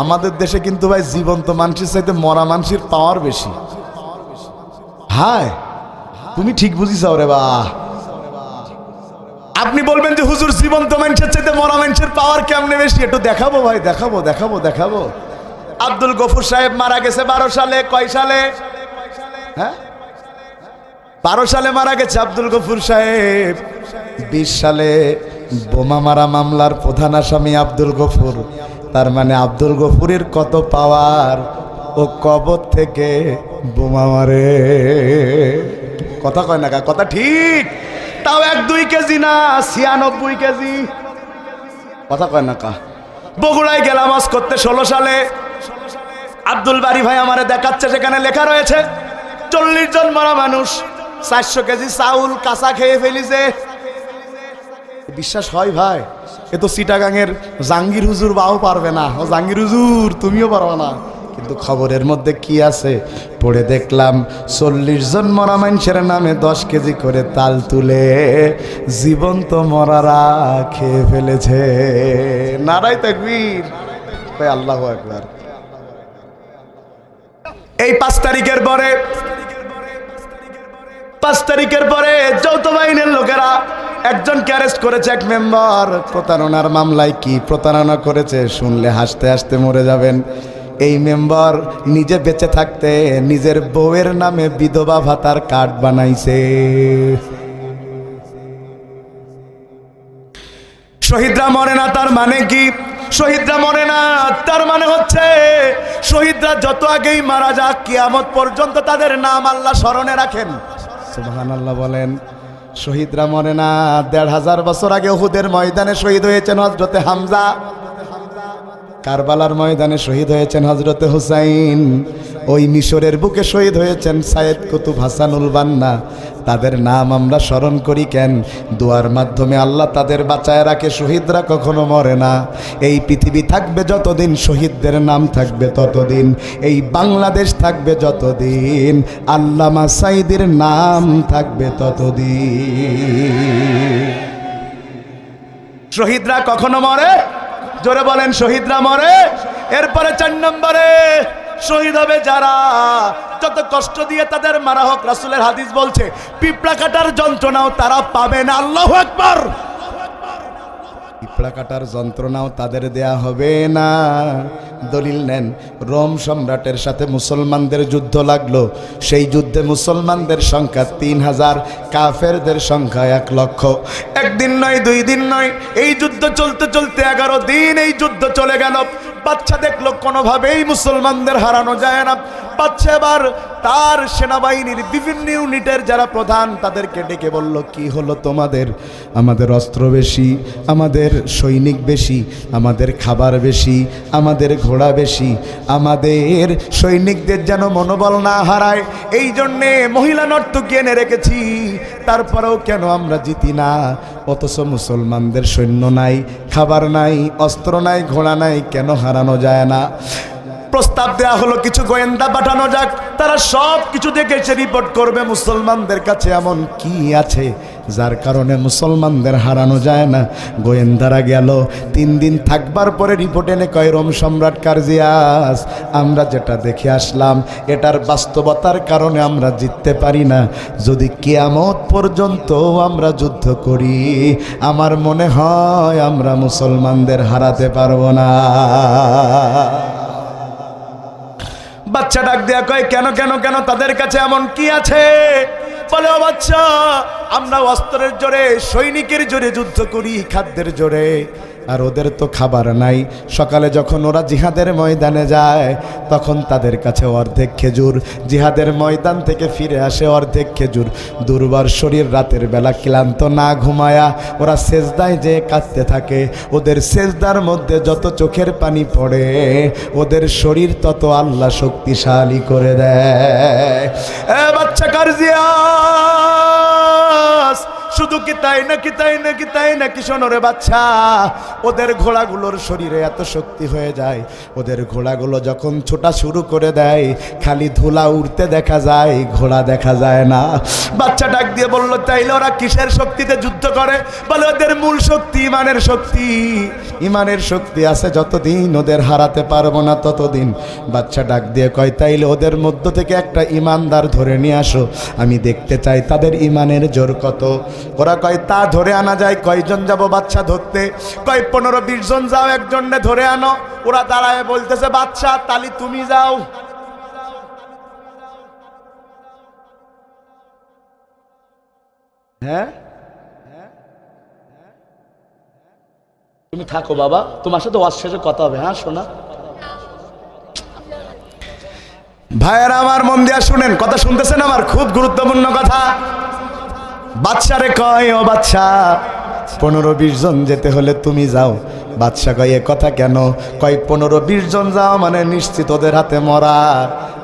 আমাদের দেশে কিন্তু ভাই জীবন্ত মানুষের চাইতে মরা মানুষের পাওয়ার বেশি। হায়, তুমি ঠিক বুঝিস রে বা। আপনি বলবেন যে হুজুর জীবন্ত মানুষের চাইতে মরা মানুষের পাওয়ার কেমনে বেশি? একটু দেখাবো ভাই, দেখাবো। আব্দুল গফুর সাহেব মারা গেছে 12 সালে। কয় সালে? হ্যাঁ, 12 সালে মারা গেছে আব্দুল গফুর সাহেব। 20 সালে বোমা মারা মামলার প্রধান আসামি আব্দুল গফুর। তার মানে আব্দুল গফুরের কত পাওয়ার, ও কবর থেকে বোমা মারে। কথা কয় না, কথা ঠিক। তাও 1-2 কেজি না, 96 কেজি। কথা কয় না কা। বগুড়ায় গেলাম আজ করতে 16 সালে। আব্দুল বাড়ি ভাই আমারে দেখাচ্ছে, সেখানে লেখা রয়েছে 40 জন মারা মানুষ 400 কেজি চাউল কাঁচা খেয়ে ফেলিছে। বিশ্বাস হয় ভাই? এ তো চিটাগাংয়ের জাঙ্গির হুজুর বাও পারবে না। ও জাঙ্গির হুজুর, তুমিও পারবে না। কিন্তু খবরের মধ্যে কি আছে পড়ে দেখলাম, 40 জন মরা মানুষের নামে 10 কেজি করে তাল তুলে জীবন্ত মরারা খেয়ে ফেলেছে। নারাই তাকবীর, আল্লাহু আকবার। এই 5 তারিখের পরে যৌথ বাহিনীর লোকেরা একজনকে অ্যারেস্ট করেছে, এক মেম্বার। প্রতারণার মামলায় কি প্রতারণা করেছে শুনলে হাসতে হাসতে মরে যাবেন। এই মেম্বার নিজে বেঁচে থাকতে নিজের বউয়ের নামে বিধবা ভাতার কার্ড বানাইছে। শহীদরা মরে না তার মানে কি? শহীদরা মরে না তার মানে হচ্ছে শহীদরা যত আগেই মারা যাক, কিয়ামত পর্যন্ত তাদের নাম আল্লাহ স্মরণে রাখেন। সুবহানাল্লাহ বলেন। শহীদরা মরে না। 1500 বছর আগে উহুদের ময়দানে শহীদ হয়েছেন হযরতে হামজা। কারবালার ময়দানে শহীদ হয়েছেন হযরতে হুসাইন। ওই মিশরের বুকে শহীদ হয়েছেন সাইয়েদ কুতুব হাসানুল বান্না। তাদের নাম আমরা স্মরণ করি কেন? দোয়ার মাধ্যমে আল্লাহ তাদের বাঁচায় রাখে। শহীদরা কখনো মরে না। এই পৃথিবী থাকবে যতদিন, শহীদদের নাম থাকবে ততদিন। এই বাংলাদেশ থাকবে যতদিন, আল্লামা সাঈদীর নাম থাকবে ততদিন। শহীদরা কখনো মরে? জোরে বলেন, শহীদরা মরে। এরপরে 4 নম্বরে শহীদ হবে যারা যত কষ্ট দিয়ে তাদের মারা হোক, রাসূলের হাদিস বলছে পিঁপড়া কাটার যন্ত্রণাও তারা পাবে না। আল্লাহু আকবার। পিঁপড়া কাটার যন্ত্রণাও তাদের দেয়া হবে না। দলিল নেন, রোম সম্রাটের সাথে মুসলমানদের যুদ্ধ লাগলো। সেই যুদ্ধে মুসলমানদের সংখ্যা 3000, কাফেরদের সংখ্যা 1 লক্ষ। একদিন নয়, 2 দিন নয়, এই যুদ্ধ চলতে চলতে 11 দিন এই যুদ্ধ চলে গেল। বাচ্চা দেখলো কোনোভাবেই মুসলমানদের হারানো যায় না। বাচ্চা এবার তার সেনাবাহিনীর বিভিন্ন ইউনিটের যারা প্রধান তাদেরকে ডেকে বলল, কি হলো তোমাদের? আমাদের অস্ত্র বেশি, আমাদের সৈনিক বেশি, আমাদের খাবার বেশি, আমাদের ঘোড়া বেশি, আমাদের সৈনিকদের যেন মনোবল না হারায় এই জন্যে মহিলা নর্তকী এনে রেখেছি। তারপরেও কেন আমরা জিতি না? অথচ মুসলমানদের সৈন্য নাই, খাবার নাই, অস্ত্র নাই, ঘোড়া নাই, কেন হারানো যায় না? প্রস্তাব দেয়া হলো কিছু গোয়েন্দা পাঠানো যাক, তারা সব কিছু দেখে এসে রিপোর্ট করবে মুসলমানদের কাছে এমন কি আছে যার কারণে মুসলমানদের হারানো যায় না। গোয়েন্দারা গেল, 3 দিন থাকবার পরে রিপোর্ট এনে কয়, রোম সম্রাট কার্জিয়াস, আমরা যেটা দেখে আসলাম এটার বাস্তবতার কারণে আমরা জিততে পারি না। যদি কিয়ামত পর্যন্ত আমরা যুদ্ধ করি, আমার মনে হয় আমরা মুসলমানদের হারাতে পারবো না। বাচ্চা ডাক দেয়া কয়, কেন কেন কেন তাদের কাছে এমন কি আছে? বলে, ও বাচ্চা, আমরা অস্ত্রের জোরে, সৈনিকের জোরে যুদ্ধ করি, খাদ্যের জোরে, আর ওদের তো খাবার নাই। সকালে যখন ওরা জিহাদের ময়দানে যায় তখন তাদের কাছে অর্ধেক খেজুর, জিহাদের ময়দান থেকে ফিরে আসে অর্ধেক খেজুর। দুর্বার শরীর, রাতের বেলা ক্লান্ত না ঘুমায়া ওরা সেজদায় যে কাঁদতে থাকে। ওদের সেজদার মধ্যে যত চোখের পানি পড়ে ওদের শরীর তত আল্লাহ শক্তিশালী করে দেয়। এ বাচ্চা কার্জিয়াস, শুধু কি তাই নাকি, তাই নাকি, তাই নাকি? শোনো রে বাচ্চা, ওদের ঘোড়াগুলোর শরীরে এত শক্তি হয়ে যায়, ওদের ঘোড়াগুলো যখন ছোটা শুরু করে দেয় খালি ধুলা উড়তে দেখা যায়, ঘোড়া দেখা যায় না। বাচ্চা ডাক দিয়ে বলল, তাইলে ওরা কিসের শক্তিতে যুদ্ধ করে? বলে ওদের মূল শক্তি ইমানের শক্তি। ইমানের শক্তি আছে যতদিন ওদের হারাতে পারবো না ততদিন। বাচ্চা ডাক দিয়ে কয়, তাইলে ওদের মধ্য থেকে একটা ইমানদার ধরে নিয়ে আসো, আমি দেখতে চাই তাদের ইমানের জোর কত। ওরা কয়, তা ধরে আনা যায়? কয়জন যাব বাচ্চা ধরতে? কয় 15-20 জন যাও, একজনকে ধরে আনো। ওরা দাঁড়ায় বলতেছে, বাচ্চা তালি তুমি যাও। হ্যাঁ তুমি থাকো বাবা, তোমার সাথে ওয়াজ শেষে কথা হবে। হ্যাঁ শোনা ভাইয়েরা আমার, মন দিয়া শুনেন, কথা শুনতেছেন আমার? খুব গুরুত্বপূর্ণ কথা। বাদশারে কয়, ও বাদশা, 15-20 জন যেতে হলে তুমি যাও। বাদশা কয়, এ কথা কেন? কয় 15-20 জন যাও মানে নিশ্চিত ওদের হাতে মরা,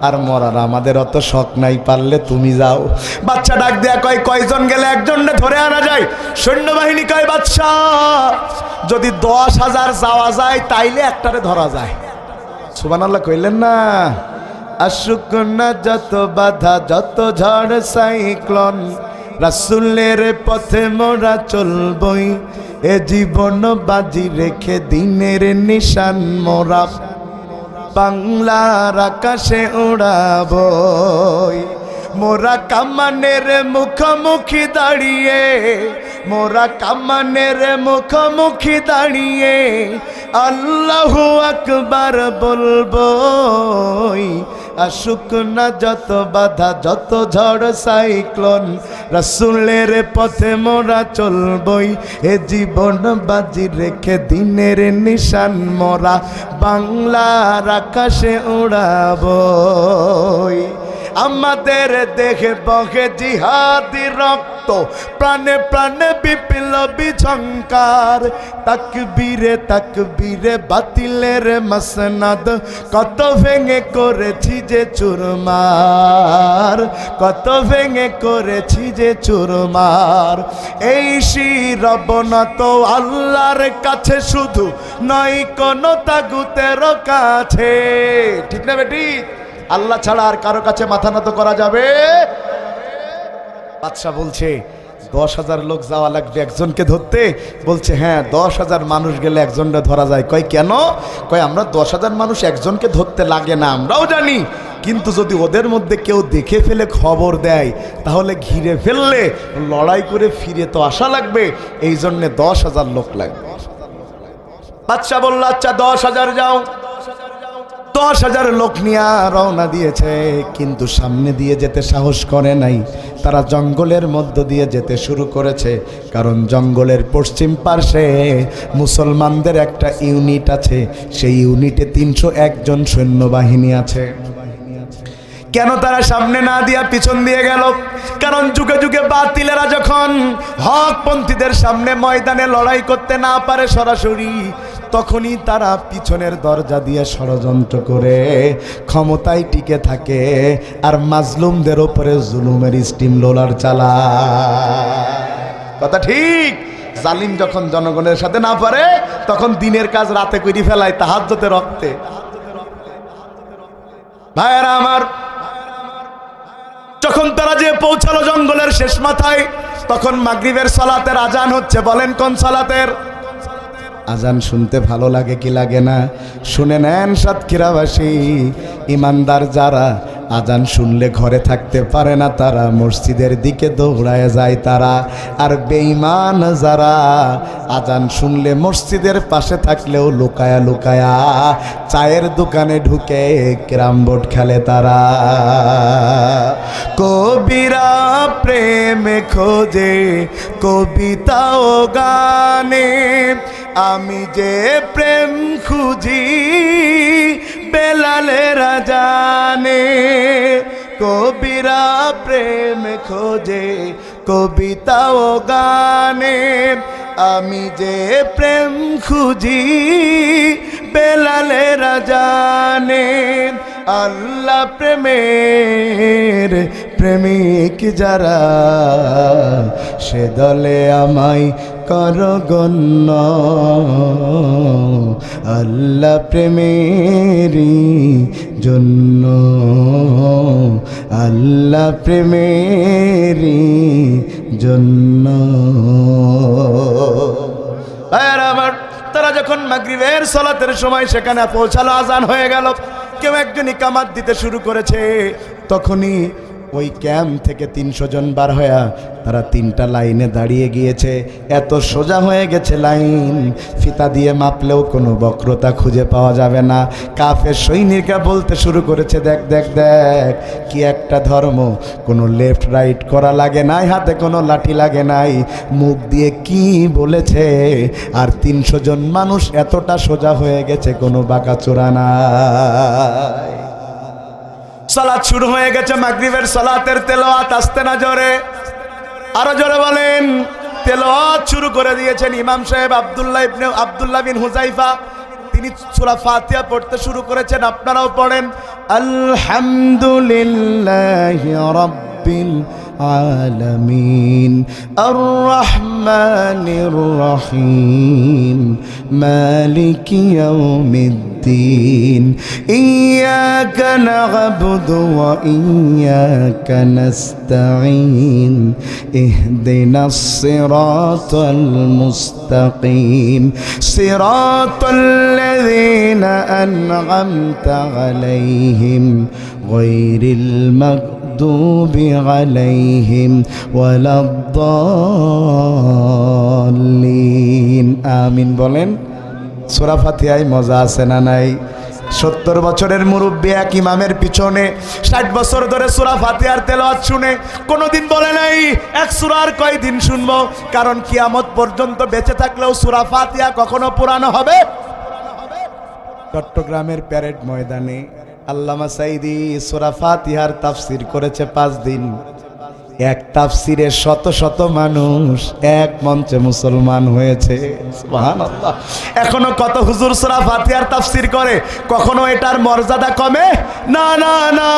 আর মরার আমাদের অত শখ নাই, পারলে তুমি যাও। বাচ্চা ডাক দেয়া কয়, কয়জন গেলে একজনকে ধরে আনা যায়? সৈন্যবাহিনী কয়, বাদশা যদি 10,000 যাওয়া যায় তাইলে একটারে ধরা যায়। সুবহানাল্লাহ কইলেন না? আসুক না যত বাধা, যত ঝড় সাইক্লোন, রাসূলের পথে মোরা চলবই, এ জীবন বাজি রেখে দিনের নিশান মোরা বাংলার আকাশে উড়াবই। মোরা কামানের মুখোমুখি দাঁড়িয়ে, মোরা কামানের মুখোমুখি দাঁড়িয়ে আল্লাহু আকবার বলবই। আসুক না যত বাধা, যত ঝড় সাইক্লোন, রাসূলের পথে মোরা চলবই, এ জীবন বাজি রেখে দিনের নিশান মোরা বাংলার আকাশে উড়াবই। আমাদের দেহে বহে জিহাদি রক্ত, প্রাণে প্রাণে বিপ্লবী ঝংকার, তাকবীরে তাকবীরে বাতিলের মসনদ, কত ভেঙে করেছি যে চুরমার, কত ভেঙে করেছি যে চুরমার। এই শিরবনত আল্লাহর কাছে শুধু নয় কোনো তাগুতের কাছে। ঠিক না বেটি? আল্লাহ ছাড়া আর কারো কাছে মাথা নত করা যাবে? বাদশা বলছে 10,000 লোক যাওয়া লাগবে একজনকে ধরতে। বলছে হ্যাঁ, 10,000 মানুষ গেলে একজনকে ধরা যায়। কয় কেন? কয় আমরা 10,000 মানুষ একজনকে ধরতে লাগে না, আমরাও জানি, কিন্তু যদি ওদের মধ্যে কেউ দেখে ফেলে খবর দেয় তাহলে ঘিরে ফেললে লড়াই করে ফিরে তো আসা লাগবে, এই জন্যে 10,000 লোক লাগবে। বাদশা বলল, আচ্ছা 10,000 যাও। 10,000 লোক নিয়ে রওনা দিয়েছে, কিন্তু সামনে দিয়ে যেতে সাহস করে নাই। তারা জঙ্গলের মধ্য দিয়ে যেতে শুরু করেছে, কারণ জঙ্গলের পশ্চিম পার্শ্বে মুসলমানদের একটা ইউনিট আছে, সেই ইউনিটে 301 জন সৈন্যবাহিনী আছে। কেন তারা সামনে না দিয়া পিছন দিয়ে গেল? কারণ যুগে যুগে বাতিলেরা যখন হকপন্থীদের সামনে ময়দানে লড়াই করতে না পারে সরাসরি, তখনই তারা পিছনের দরজা দিয়ে ষড়যন্ত্র করে ক্ষমতায় টিকে থাকে আর মাজলুমদের উপরে জুলুমের স্টিম রোলার চালায়। কথা ঠিক? জালিম যখন জনগণের সাথে না পারে তখন দিনের কাজ রাতে করে ফেলায় তাহাজ্জুদের রক্তে। ভাইয়েরা আমার, যখন তারা যে পৌঁছালো জঙ্গলের শেষ মাথায়, তখন মাগরিবের সালাতের আজান হচ্ছে। বলেন কোন সালাতের? আজান শুনতে ভালো লাগে কি লাগে না? শুনে নেন সাতক্ষীরাবাসী, ইমানদার যারা আজান শুনলে ঘরে থাকতে পারে না, তারা মসজিদের দিকে দৌড়ায় যায় তারা। আর বেঈমান যারা আজান শুনলে মসজিদের পাশে থাকলেও লুকায়া লুকায়া চায়ের দোকানে ঢুকে ক্যারাম বোর্ড খেলে তারা। কবিরা প্রেমে খোঁজে কবিতা ও গানে, আমি যে প্রেম খুঁজি বেলালের আজানে। কবিরা প্রেম খোঁজে কবিতা ও গানে, আমি যে প্রেম খুঁজি বেলালের আজানে। আল্লাহ প্রেমের প্রেমিক যারা সে দলে আমায় কর গণ্য আল্লাহ প্রেমেরই জন্য আল্লাহ প্রেমেরই জন্য। আমার তারা যখন মাগরিবের সালাতের সময় সেখানে পৌঁছালো, আজান হয়ে গেল, কেউ একজন ইকামাত দিতে শুরু করেছে, তখনই ওই ক্যাম্প থেকে 300 জন বার হয়ে তারা 3টা লাইনে দাঁড়িয়ে গিয়েছে। এত সোজা হয়ে গেছে লাইন, ফিতা দিয়ে মাপলেও কোনো বক্রতা খুঁজে পাওয়া যাবে না। কাফের সৈনিকরা বলতে শুরু করেছে, দেখ দেখ দেখ কি একটা ধর্ম, কোনো লেফট রাইট করা লাগে নাই, হাতে কোনো লাঠি লাগে নাই, মুখ দিয়ে কি বলেছে, আর 300 জন মানুষ এতটা সোজা হয়ে গেছে, কোনো বাঁকাচোরা নাই। সালাত শুরু হয়ে গেছে, মাগরিবের সালাতের তেলাওয়াত আসতে না জোরে, আরো জোরে বলেন। তেলাওয়াত শুরু করে দিয়েছেন ইমাম সাহেব আব্দুল্লাহ বিন হুযাইফা, তিনি সূরা ফাতিহা পড়তে শুরু করেছেন। আপনারাও পড়েন, আলহামদুলিল্লাহি রাব্বিল আলামিন আর রহমানির রহিম মালিকি ইয়াউমিদ্দিন ইয়্যাকা না'বুদু ওয়া ইয়্যাকা নাস্তাঈন ইহদিনাস সিরাতাল মুস্তাকিম সিরাতাল লাযীনা আন'আমতা আলাইহিম গায়রিল মাগদুবি আলাইহিম ওয়ালাদ-দাল্লিন। আমিন বলেন। সূরা ফাতিহায় মজা আছে না নাই? 70 বছরের মুরব্বী এক ইমামের পিছনে 60 বছর ধরে সূরা ফাতিহার তেলাওয়াত শুনে কোনোদিন বলে নাই এক সূরার কয়দিন শুনবো, কারণ কিয়ামত পর্যন্ত বেঁচে থাকলেও সূরা ফাতিহা কখনো পুরানো হবে। চট্টগ্রামের প্যারেড ময়দানে আল্লামা সাঈদী সূরা ফাতিহার তাফসীর করেছে 5 দিন। এক তাফসিরে শত শত মানুষ এক মঞ্চে মুসলমান হয়েছে। সুবহানাল্লাহ। এখনো কত হুজুর সূরা ফাতিহার তাফসীর করে, কখনো এটার মর্যাদা কমে না না না।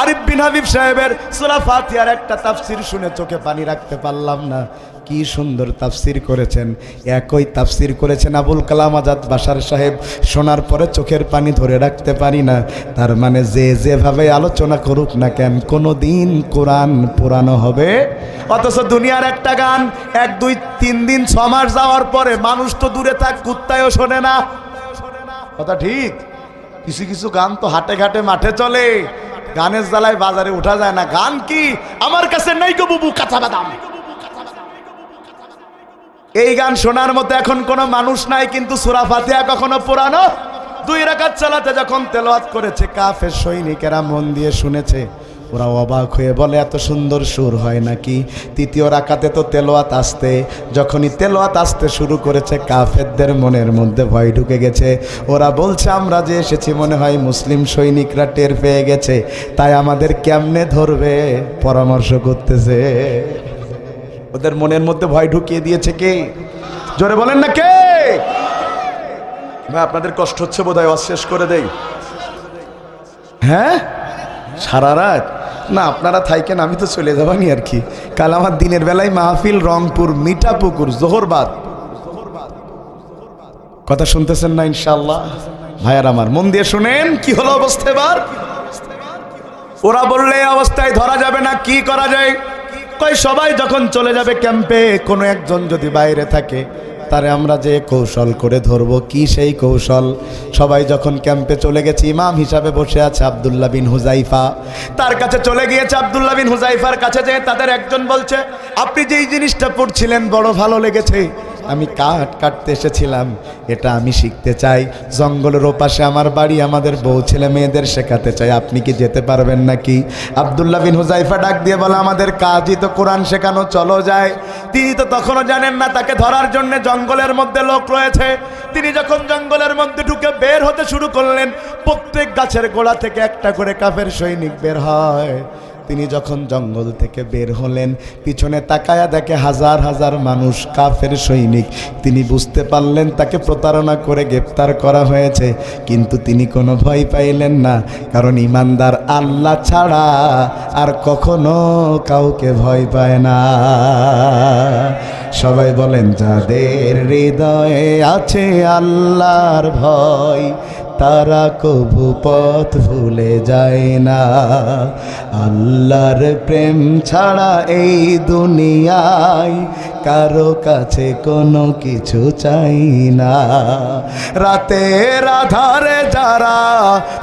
আরিফ বিন হাবিব সাহেবের সূরা ফাতিহার একটা তাফসীর শুনে চোখে পানি রাখতে পারলাম না। কি সুন্দর তাফসীর করেছেন। একই তাফসীর করেছেন আবুল কালাম আজাদ বাশার সাহেব, শোনার পরে চোখের পানি ধরে রাখতে পারি না। তার মানে যে যেভাবে আলোচনা করুক না কেন, কোনো দিন কোরআন পুরানো হবে। অথচ দুনিয়ার একটা গান 1 2 3 দিন 6 মাস যাওয়ার পরে মানুষ তো দূরে থাক, কুত্তায়ও শোনে না। কথা ঠিক। কিছু কিছু গান তো হাটে ঘাটে মাঠে চলে, গানের জ্বালায় বাজারে উঠা যায় না। গান কি আমার কাছে নাই গো বুবু কাঁচা বাদাম, এই গান শোনার মতো এখন কোনো মানুষ নাই। কিন্তু সূরা ফাতিহা কখনো পুরানো? 2 রাকাত সালাতে যখন তেলাওয়াত করেছে, কাফের সৈনিকেরা মন দিয়ে শুনেছে, ওরা অবাক হয়ে বলে এত সুন্দর সুর হয় নাকি। 3য় রাকাতে তো তেলাওয়াত আসতে, যখনই তেলাওয়াত আসতে শুরু করেছে কাফেরদের মনের মধ্যে ভয় ঢুকে গেছে। ওরা বলছে আমরা যে এসেছি মনে হয় মুসলিম সৈনিকরা টের পেয়ে গেছে, তাই আমাদের কেমনে ধরবে পরামর্শ করতেছে। ওদের মনের মধ্যে ভয় ঢুকিয়ে দিয়েছে কে? জোরে বলেন না কে? ভাই আপনাদের কষ্ট হচ্ছে বোধহয়, শেষ করে দেই। হ্যাঁ সারা রাত না, আপনারা থাইকেন, আমি তো চলে যাবানি আর কি। কাল আমার দিনের বেলায় মাহফিল রংপুর মিঠাপুকুর জোহরবাদ। কথা শুনতেছেন না ইনশাআল্লাহ? ভাইয়ার আমার মন দিয়ে শুনেন, কি হলো অবস্থা এবার। ওরা বললে অবস্থায় ধরা যাবে না, কি করা যায়? কই সবাই যখন চলে যাবে ক্যাম্পে, কোনো একজন যদি বাইরে থাকে তারে আমরা যে কৌশল করে ধরবো। কি সেই কৌশল? সবাই যখন ক্যাম্পে চলে গেছে, ইমাম হিসাবে বসে আছে আব্দুল্লাহ বিন হুযাইফা, তার কাছে চলে গিয়েছে। আব্দুল্লাহ বিন হুযাইফার কাছে যে তাদের একজন বলছে, আপনি যেই জিনিসটা পড়ছিলেন বড় ভালো লেগেছে, আমি কাঠ কাটতে এসেছিলাম, এটা আমি শিখতে চাই। জঙ্গলের ওপাশে আমার বাড়ি, আমাদের বউ ছেলে মেয়েদের শেখাতে চাই, আপনি কি যেতে পারবেন নাকি? আব্দুল্লাহ বিন হুযাইফা ডাক দিয়ে বলে, আমাদের কাজই তো কোরআন শেখানো, চলো যায়। তিনি তো তখনও জানেন না তাকে ধরার জন্য জঙ্গলের মধ্যে লোক রয়েছে। তিনি যখন জঙ্গলের মধ্যে ঢুকে বের হতে শুরু করলেন, প্রত্যেক গাছের গোড়া থেকে একটা করে কাফের সৈনিক বের হয়। তিনি যখন জঙ্গল থেকে বের হলেন, পিছনে তাকায়া দেখে হাজার হাজার মানুষ, কাফের সৈনিক। তিনি বুঝতে পারলেন তাকে প্রতারণা করে গ্রেপ্তার করা হয়েছে, কিন্তু তিনি কোনো ভয় পাইলেন না, কারণ ইমানদার আল্লাহ ছাড়া আর কখনো কাউকে ভয় পায় না। সবাই বলেন, যাদের হৃদয়ে আছে আল্লাহর ভয়, তারা কবু পথ ভুলে যায় না। আল্লাহর প্রেম ছাড়া এই দুনিয়ায় কারো কাছে কোনো কিছু চাই না। রাতের আধারে যারা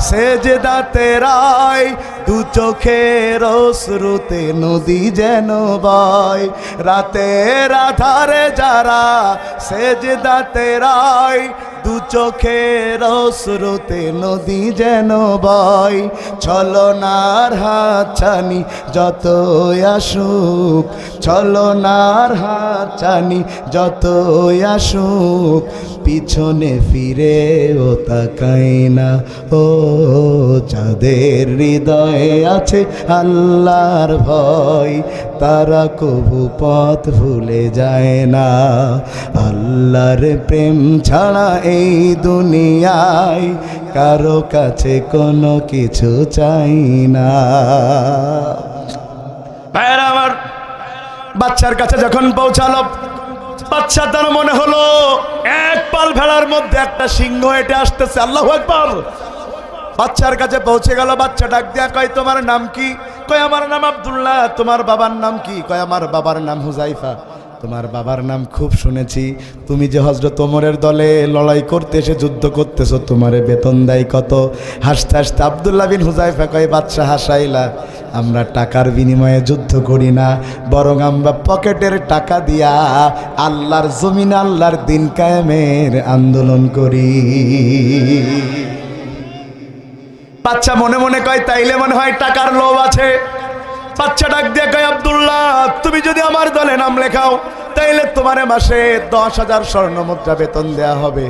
সেজদাতে রায়, দু চোখের অশ্রুতে নদী যেন বয়। রাতের আধারে যারা সেজদাতে রায়, দু চোখের অশ্রুতে নদী যেন বয়। ছলনার হাতছানি যতই আসুক, ছলনার হাতছানি যতই আসুক, পিছনে ফিরেও তাকাই না। ও যাদের হৃদয়ে আছে আল্লাহর ভয়, তারা কবু পথ ভুলে যায় না। আল্লাহর প্রেম ছাড়া এই দুনিয়ায় কারো কাছে কোনো কিছু চাই না। ভাইরা আমার, বাচ্চার কাছে যখন পৌঁছালো, বাচ্চা তার মনে হলো এক পাল ভেড়ার মধ্যে একটা সিংহ হেঁটে আসতেছে। আল্লাহু আকবার। বাচ্চার কাছে পৌঁছে গেল, বাচ্চা ডাক দিয়া কয়, তোমার নাম কি? কয়, আমার নাম আব্দুল্লাহ। তোমার বাবার নাম কি? কয়, আমার বাবার নাম হুজাইফা। তোমার বাবার নাম খুব শুনেছি, তুমি যে হযরত ওমরের দলে লড়াই করতে এসে যুদ্ধ করতেছো, তোমারে বেতন দেয় কত? হাসতে হাসতে আব্দুল্লাহ বিন হুজাইফা কয়, বাদশা হাসাইলা, আমরা টাকার বিনিময়ে যুদ্ধ করি না, বরং আমরা পকেটের টাকা দিয়া আল্লাহর জমিন, আল্লাহর দিন কায়েমের আন্দোলন করি। বাচ্চা মনে মনে কয়, তাইলে মনে হয় টাকার লোভ আছে। বাচ্চা ডাক দিয়ে কয়, আব্দুল্লাহ, তুমি যদি আমার দলে নাম লেখাও, তাইলে তোমার মাসে 10,000 স্বর্ণ মুদ্রা বেতন দেয়া হবে।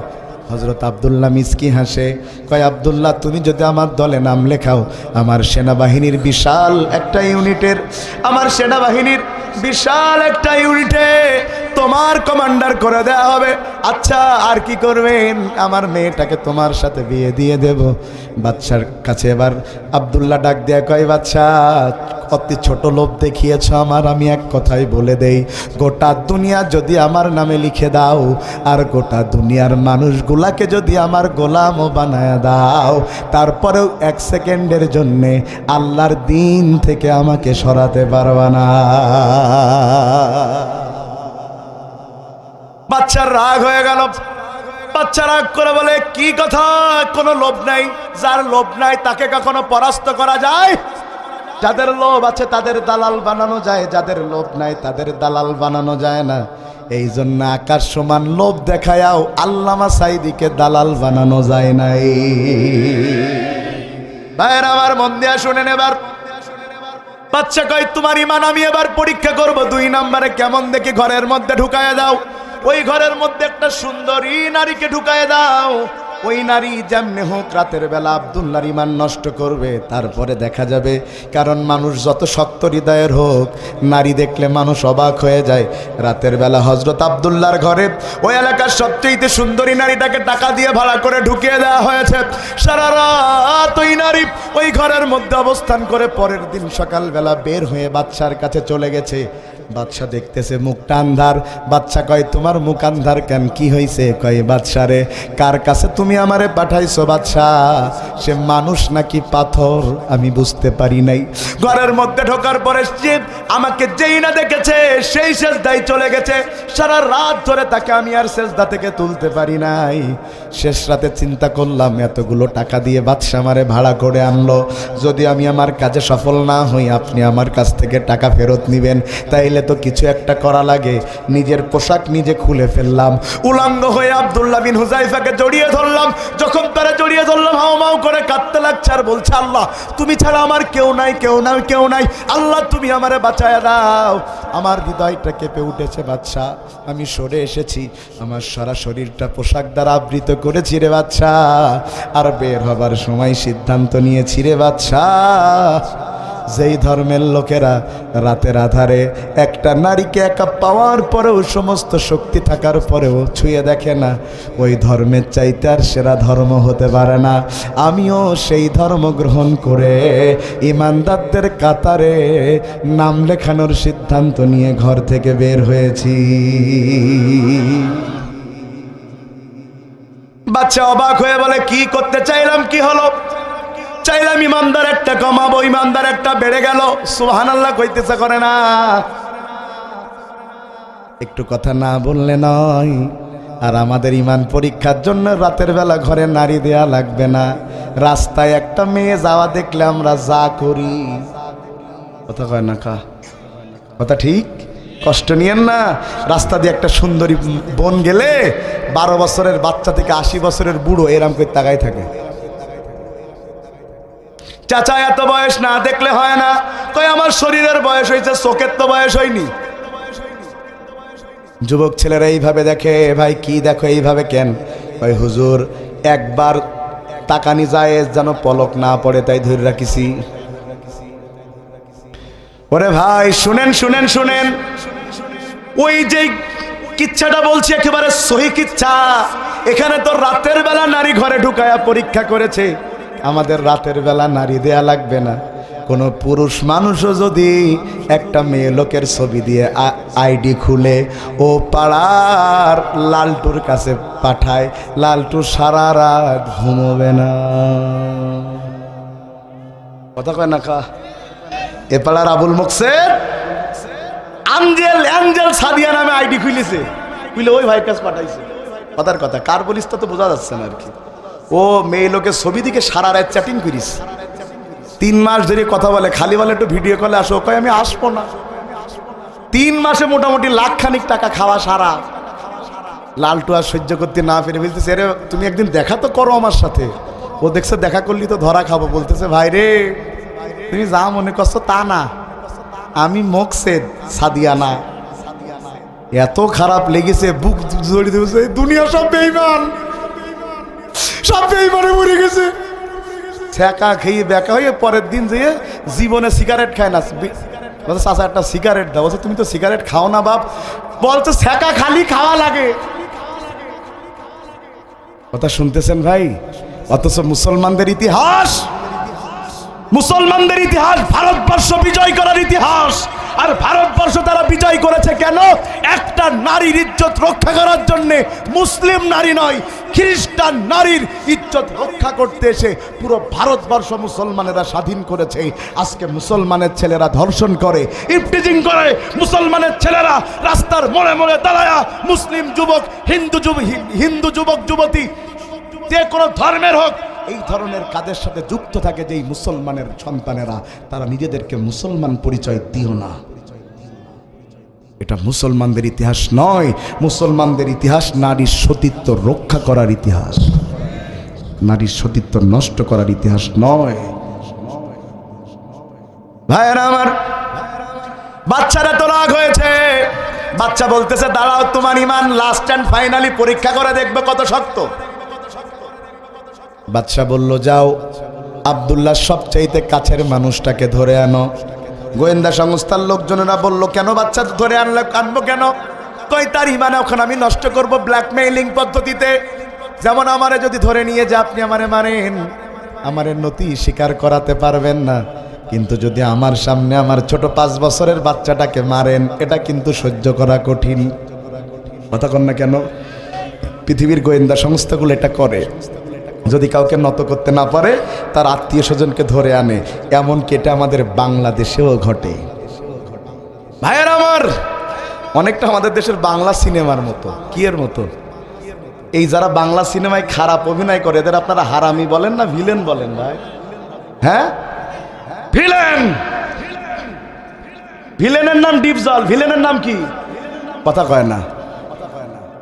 হযরত আব্দুল্লাহ মিসকি হাসে, কয়, আব্দুল্লাহ, তুমি যদি আমার দলে নাম লেখাও, আমার সেনাবাহিনীর বিশাল একটা ইউনিটের, আমার সেনাবাহিনীর বিশাল একটা ইউনিটে তোমার কমান্ডার করে দেয়া হবে। আচ্ছা, আর কি করবেন? আমার মেয়েটাকে তোমার সাথে বিয়ে দিয়ে দেব। বাদশার কাছে এবার আব্দুল্লাহ ডাক দেয়া কয়, বাদশা, অতি ছোট লোভ দেখিয়েছ আমার, আমি এক কথাই বলে দেই, গোটা দুনিয়া যদি আমার নামে লিখে দাও, আর গোটা দুনিয়ার মানুষগুলাকে যদি আমার গোলামও বানায় দাও, তারপরেও 1 সেকেন্ডের জন্যে আল্লাহর দিন থেকে আমাকে সরাতে পারবা না। বাচ্চার রাগ হয়ে গেল। বাচ্চা রাগ করে বলে, কি কথা? কোনো লোভ নাই। যার লোভ নাই তাকে কখনো পরাস্ত করা যায়? যাদের লোভ আছে তাদের দালাল বানানো যায়, যাদের লোভ নাই তাদের দালাল বানানো যায় না। এই জন্য আকাশ সমান লোভ দেখায়াও আল্লামা সাইদিকে দালাল বানানো যায় নাই। ভাইরা আমার, মন দিয়া শুনেন এবার। বাচ্চা কয়, তোমার ইমান আমি এবার পরীক্ষা করব। 2 নম্বরে কেমন দেখি ঘরের মধ্যে ঢুকায় দাও। ওই ঘরের মধ্যে একটা সুন্দরী নারীকে ঢুকায় দাও। ওই নারী যেমনে হোক রাতের বেলা আব্দুল্লাহর ঈমান নষ্ট করবে, তারপরে দেখা যাবে। কারণ মানুষ যত শক্ত হৃদয়ের হোক, নারী দেখলে মানুষ অবাক হয়ে যায়। রাতের বেলা হযরত আব্দুল্লাহর ঘরে ওই এলাকার সবচেয়ে সুন্দরী নারীটাকে টাকা দিয়ে ভাড়া করে ঢুকিয়ে দেওয়া হয়েছে। সারা রাত ওই নারী ওই ঘরের মধ্যে অবস্থান করে পরের দিন সকালবেলা বের হয়ে বাদশার কাছে চলে গেছে। বাদশা দেখতেছে মুখটা আন্ধার। বাদশা কয়, তোমার মুখ আন্ধার কেন? কি হয়েছে? কয়, বাদশা রে, কার কাছে তুমি আমারে পাঠাইছো বাদশা? সে মানুষ নাকি পাথর আমি বুঝতে পারি নাই। ঘরের মধ্যে ঢোকার পরে সে আমাকে যেই না দেখেছে সেই সেজদায় চলে গেছে। সারা রাত ধরে তাকে আমি আর সেজদা থেকে তুলতে পারি নাই। শেষ রাতে চিন্তা করলাম, এতগুলো টাকা দিয়ে বাদশা আমারে ভাড়া করে আনলো, যদি আমি আমার কাজে সফল না হই আপনি আমার কাছ থেকে টাকা ফেরত নিবেন, তাইলে তো কিছু একটা করা লাগে। নিজের পোশাক নিজে খুলে ফেললাম, উলঙ্গ হয়ে আব্দুল্লাহ বিন হুজাইফাকে জড়িয়ে ধরলাম। যখন তারা জড়িয়ে ধরলাম, হাউমাউ করে কাঁদতে লাগছে আর বলছে, আল্লাহ তুমি ছাড়া আমার কেউ নাই, কেউ নাই, কেউ নাই। আল্লাহ তুমি আমারে বাঁচায় দাও। আমার হৃদয়টা কেঁপে উঠেছে বাদশা। আমি সরে এসেছি, আমার সারা শরীরটা পোশাক দ্বারা আবৃত করেছি রে বাদশা। আর বের হবার সময় সিদ্ধান্ত নিয়েছি রে বাদশা, যেই ধর্মের লোকেরা রাতের আধারে একটা নারীকে একা পাওয়ার পরেও সমস্ত শক্তি থাকার পরেও ছুঁয়ে দেখে না, ওই ধর্মের চাইতে আর সেরা ধর্ম হতে পারে না। আমিও সেই ধর্ম গ্রহণ করে ইমানদারদের কাতারে নাম লেখানোর সিদ্ধান্ত নিয়ে ঘর থেকে বের হয়েছি। বাচ্চা অবাক হয়ে বলে, কি করতে চাইলাম, কি হলো? চাইলাম ইমানদার একটা কমাবো, ইমানদার একটা বেড়ে গেল। সুবহানাল্লাহ কইতেছে করে না, একটু কথা না বললে নয়। আর আমাদের ইমান পরীক্ষার জন্য রাতের বেলা ঘরে নারী দেয়া লাগবে না। রাস্তায় একটা মেয়ে যাওয়া দেখলে আমরা যা করি, কথা কয় না কা, কথা ঠিক, কষ্ট নিয়েন না। রাস্তা দিয়ে একটা সুন্দরী বোন গেলে 12 বছরের বাচ্চা থেকে 80 বছরের বুড়ো এরম করে তাকাই থাকে। চাচা এত বয়স না দেখলে হয় না, কই আমার শরীরের বয়স হয়েছে, চোখের তো বয়স হয়নি। যুবক ছেলেরা এইভাবে দেখে, ভাই কি দেখো এইভাবে কেন? ওই হুজুর একবার তাকানি যায় যেন পলক না পড়ে, তাই ধরে রাখিছি। ওরে ভাই শুনেন শুনেন শুনেন, ওই যে কিচ্ছাটা বলছি একেবারে সহি কিচ্ছা। এখানে তো রাতের বেলা নারী ঘরে ঢুকায়া পরীক্ষা করেছে। আমাদের রাতের বেলা নারী দেয়া লাগবে না। কোনো পুরুষ মানুষও যদি একটা মেয়ে লোকের ছবি দিয়ে আইডি খুলে ও পাড়ার লালটুর কাছে পাঠায়, লালটু সারা রাত ঘুমোবে না। কথা কয় না কা? এ পাড়ার আবুল মুকসেদ অ্যাঞ্জেল সাদিয়া নামে আইডি খুলেছে, খুলে ওই ভাইয়ের কাছে পাঠাইছে। কথার কথা, কার বলিস তো বোঝা যাচ্ছে না আর কি। ও মেয়ে লোকের ছবি দিকে সারা রাত চ্যাটিং করিস, 3 মাস ধরে কথা বলে, খালি বলে একটু ভিডিও কলে আসো, কয় আমি আসবো না। 3 মাসে মোটামুটি লাখখানিক টাকা খাওয়া সারা। লালটু আর সহ্য করতে না পেরে বলতেছে, আরে তুমি একদিন দেখা তো করো আমার সাথে। ও দেখছে দেখা করলি তো ধরা খাবো। বলতেছে, ভাই রে তুমি যা মনে করছো তা না, আমি মুকসেদ সাদিয়া না। এত খারাপ লেগেছে, বুক জড়িয়ে দিয়েছে, দুনিয়া সব বেঈমান, সব বেঈমানে মরে গেছে। ছ্যাঁকা খেয়ে বেকা হয়ে পরের দিন যেয়ে জীবনে সিগারেট খায় না। বলছে চাচা একটা সিগারেট দাও। বলছে তুমি তো সিগারেট খাও না বাপ। বলছে ছ্যাঁকা খালি খাওয়া লাগে। কথা শুনতেছেন ভাই? অথচ মুসলমানদের ইতিহাস, মুসলমানদের ইতিহাস ভারতবর্ষ বিজয় করার ইতিহাস। আর ভারতবর্ষ তারা বিজয় করেছে কেন? একটা নারীর ইজ্জত রক্ষা করার জন্য। মুসলিম নারী নয়, খ্রিস্টান নারীর ইজ্জত রক্ষা করতে এসে পুরো ভারতবর্ষ মুসলমানেরা স্বাধীন করেছে। আজকে মুসলমানের ছেলেরা ধর্ষণ করে, ইফটিজিং করে, মুসলমানের ছেলেরা রাস্তার মোড়ে মোড়ে দাঁড়ায়া মুসলিম যুবক, হিন্দু যুবক যুবতী যে কোনো ধর্মের হোক, এই ধরনের কাজের সাথে যুক্ত থাকে যেই মুসলমানের সন্তানেরা, তারা নিজেদেরকে মুসলমান পরিচয় দিও না। এটা মুসলমানদের ইতিহাস নয়। মুসলমানদের ইতিহাস নারীর সতীত্ব রক্ষা করার ইতিহাস, নারীর সতীত্ব নষ্ট করার ইতিহাস নয়। ভাইয়েরা আমার, বাচ্চারা তো রাগ হয়েছে। বাচ্চা বলতেছে, দাঁড়াও তোমার ইমান লাস্ট অ্যান্ড ফাইনালি পরীক্ষা করে দেখবে কত শক্ত। বাদশা বলল, যাও আব্দুল্লাহ সবচাইতে কাছের মানুষটাকে ধরে আনো। গোয়েন্দা সংস্থার লোকজনেরা বলল, কেন বাচ্চা ধরে আনবো কেন? কই তার ইমান এখন আমি নষ্ট করব ব্ল্যাকমেইলিং পদ্ধতিতে। যেমন আমারে যদি ধরে নিয়ে যে আপনি আমারে মারেন, আমারে নথি স্বীকার করাতে পারবেন না, কিন্তু যদি আমার সামনে আমার ছোট 5 বছরের বাচ্চাটাকে মারেন, এটা কিন্তু সহ্য করা কঠিন। কথা কন না কেন? পৃথিবীর গোয়েন্দা সংস্থাগুলো এটা করে। যদি কাউকে নত করতে না পারে, তার আত্মীয় স্বজনকে ধরে আনে। এমনকি এটা আমাদের বাংলাদেশেও ঘটে। ভাইয়ের আমার, অনেকটা আমাদের দেশের বাংলা সিনেমার মতো। কি এর মতো? এই যারা বাংলা সিনেমায় খারাপ অভিনয় করে, এদের আপনারা হারামি বলেন না ভিলেন বলেন? ভাই হ্যাঁ, ভিলেন। ভিলেনের নাম ডিপজল, ভিলেনের নাম কি? কথা কয় না।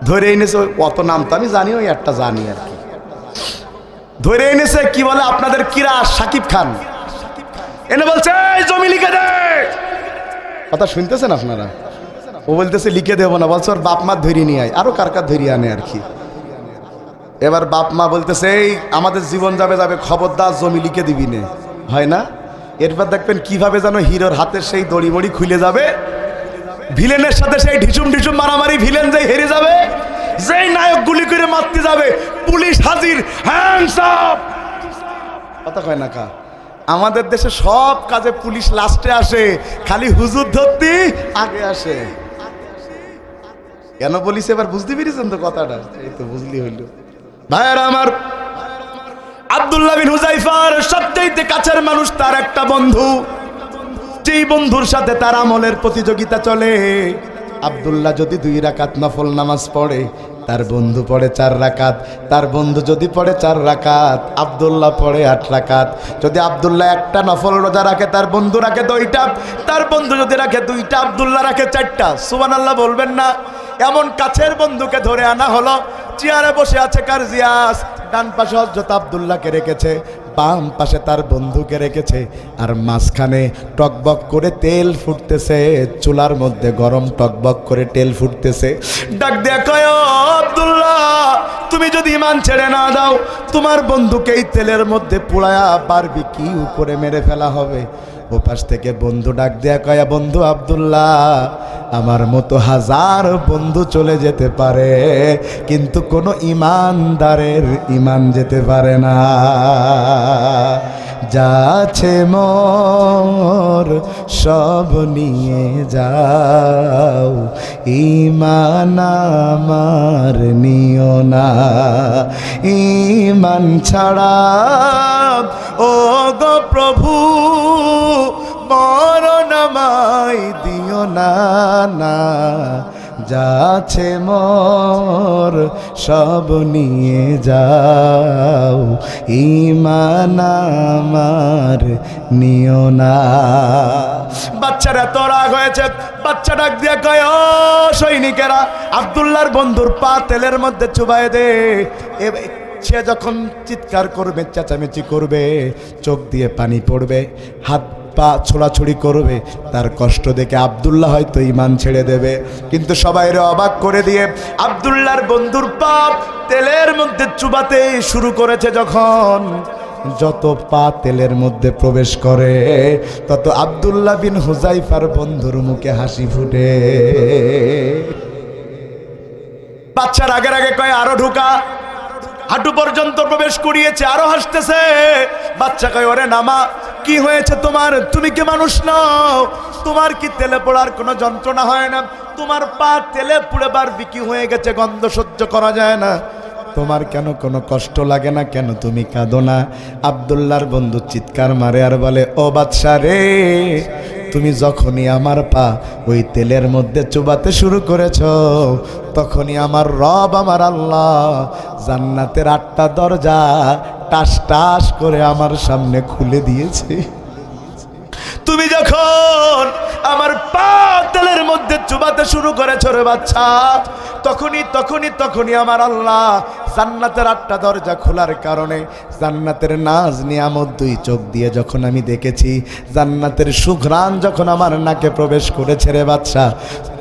ধরে এনেছে, অত নাম তো আমি জানি, ওই একটা জানি আর কি। ধরে এনেছে কি বলে আপনাদের কিরা সাকিব খান, এনে বলছে জমি লিখে দে। কথা শুনতেছেন আপনারা? ও বলতেছে লিখে দেবো না, বলছে ওর বাপ মা ধরে নিয়ে আয়, আরো কার কার ধরিয়ে আনে আর কি। এবার বাপ মা বলতেছে, এই আমাদের জীবন যাবে যাবে, খবরদার জমি লিখে দিবি নে। হয় না? এরপর দেখবেন কিভাবে যেন হিরোর হাতের সেই দড়ি বড়ি খুলে যাবে, ভিলেনের সাথে সেই ঢিসুম ঢিসুম মারামারি, ভিলেন যেই হেরে যাবে, যেই নায়ক গুলি করে মারতে যাবে, পুলিশ হাজির, হ্যান্ডস আপ। কথা কয় না কা? আমাদের দেশে সব কাজে পুলিশ লাস্টে আসে, খালি হুজুর ধরতে আগে আসে। কেন বলিস এবার বুঝতে পেরেছেন তো কথাটা? এই তো বুঝলি হইল। ভাইয়ারা আমার, আব্দুল্লাহ বিন হুযায়ফার সবচেয়ে কাছের মানুষ তার একটা বন্ধু, যেই বন্ধুর সাথে তার আমলের প্রতিযোগিতা চলে। আব্দুল্লাহ যদি 2 রাকাত নফল নামাজ পড়ে, তার বন্ধু পড়ে 4 রাকাত। তার বন্ধু যদি পড়ে 4 রাকাত, আব্দুল্লাহ পড়ে 8 রাকাত। যদি আব্দুল্লাহ একটা নফল রোজা রাখে, তার বন্ধু রাখে 2টা। তার বন্ধু যদি রাখে 2টা, আব্দুল্লাহ রাখে 4টা। সুবহানাল্লাহ বলবেন না? এমন কাছের বন্ধুকে ধরে আনা হলো। চেয়ারে বসে আছে কারজিয়াস, ডান পাশে হযরত আব্দুল্লাহকে রেখেছে, বাম পাশে তার বন্ধুকে রেখেছে, আর মাঝখানে টকবক করে তেল ফুটতেছে, চুলার মধ্যে গরম টকবক করে তেল ফুটতেছে। ডাক দিয়ে কয়, আব্দুল্লাহ, তুমি যদি ঈমান ছেড়ে না দাও, তোমার বন্ধুকে এই তেলের মধ্যে পুড়ায়া বারবিকিউ করে মেরে ফেলা হবে। ও পাশ থেকে বন্ধু ডাক দেয়া কয়, বন্ধু আব্দুল্লাহ, আমার মতো 1000 বন্ধু চলে যেতে পারে, কিন্তু কোনো ইমানদারের ইমান যেতে পারে না। যাচ্ছে মোর সব নিয়ে যাও, ঈমান আমার নিও না। ঈমান ছাড়া ও গো প্রভু মরণ আমায় দিও না, না। যাচ্ছে মোর সব নিয়ে যাও, ঈমান আমার নিও না। বাচ্চারা এত রাগ হয়েছে, বাচ্চা ডাক দিয়ে কয়, ও সৈনিকেরা, আব্দুল্লাহর বন্ধুর পা তেলের মধ্যে চুবাই দে। সে যখন চিৎকার করবে, চেঁচামেচি করবে, চোখ দিয়ে পানি পড়বে, হাত পা ছোড়াছুড়ি করবে, তার কষ্ট দেখে আব্দুল্লাহ হয়তো ঈমান ছেড়ে দেবে। কিন্তু সবাইরে অবাক করে দিয়ে আব্দুল্লাহর বন্ধুর পা তেলের মধ্যে চুবাতে শুরু করেছে। যখন যত পা তেলের মধ্যে প্রবেশ করে, তত আব্দুল্লাহ বিন হুযায়ফার বন্ধুর মুখে হাসি ফুটে। বাচ্চার আগের আগে কয়, আরো ঢুকা। হাঁটু পর্যন্ত প্রবেশ করিয়েছে, আরো হাসতেছে। বাচ্চা কয়, ওরে নামা, কি হয়েছে তোমার? তুমি কি মানুষ নাও? তোমার কি তেলে পোড়ার কোনো যন্ত্রণা হয় না? তোমার পা তেলে পুড়ে বারবিকিউ হয়ে গেছে, গন্ধ সহ্য করা যায় না। তোমার কেন কোনো কষ্ট লাগে না? কেন তুমি কাঁদো না? আব্দুল্লাহর বন্ধু চিৎকার মারে আর বলে, ও বাদশা রে, তুমি যখনই আমার পা ওই তেলের মধ্যে চুবাতে শুরু করেছ, তখনই আমার রব, আমার আল্লাহ জান্নাতের 8টা দরজা টাস টাস করে আমার সামনে খুলে দিয়েছে। তুমি যখন আমার পা তেলের মধ্যে চুবাতে শুরু করেছো রে বাচ্চা, তখনই আমার আল্লাহ জান্নাতের 8টা দরজা খোলার কারণে জান্নাতের নাজ নিয়ামত 2 চোখ দিয়ে যখন আমি দেখেছি, জান্নাতের সুঘ্রাণ যখন আমার নাকে প্রবেশ করেছে রে বাচ্চা,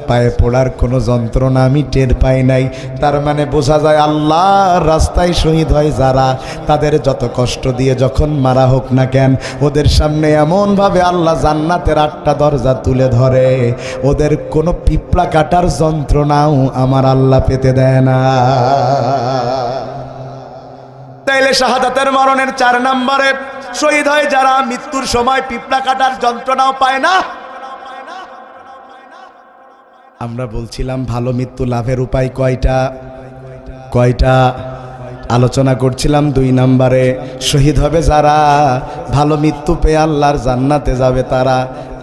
পায়ে পড়ার কোনো যন্ত্রণা আমি টের পাই নাই। তার মানে বোঝা যায়, আল্লাহর রাস্তায় শহীদ হয় যারা, তাদের যত কষ্ট দিয়ে যখন মারা হোক না কেন, ওদের সামনে এমনভাবে আল্লাহ জান্নাতের 8টা দরজা তুলে ধরে, ওদের কোনো পিঁপড়া কাটার যন্ত্রণাও আমার আল্লাহ পেতে দেয় না। তাইলে শাহাদাতের মরণের 4 নম্বরে শহীদ হয় যারা মৃত্যুর সময় পিঁপড়া কাটার যন্ত্রণাও পায় না। আমরা বলছিলাম ভালো মৃত্যু লাভের উপায় কয়টা আলোচনা করছিলাম। 2 নম্বরে শহীদ হবে যারা, ভালো মৃত্যু পেয়ে আল্লাহর জান্নাতে যাবে তারা।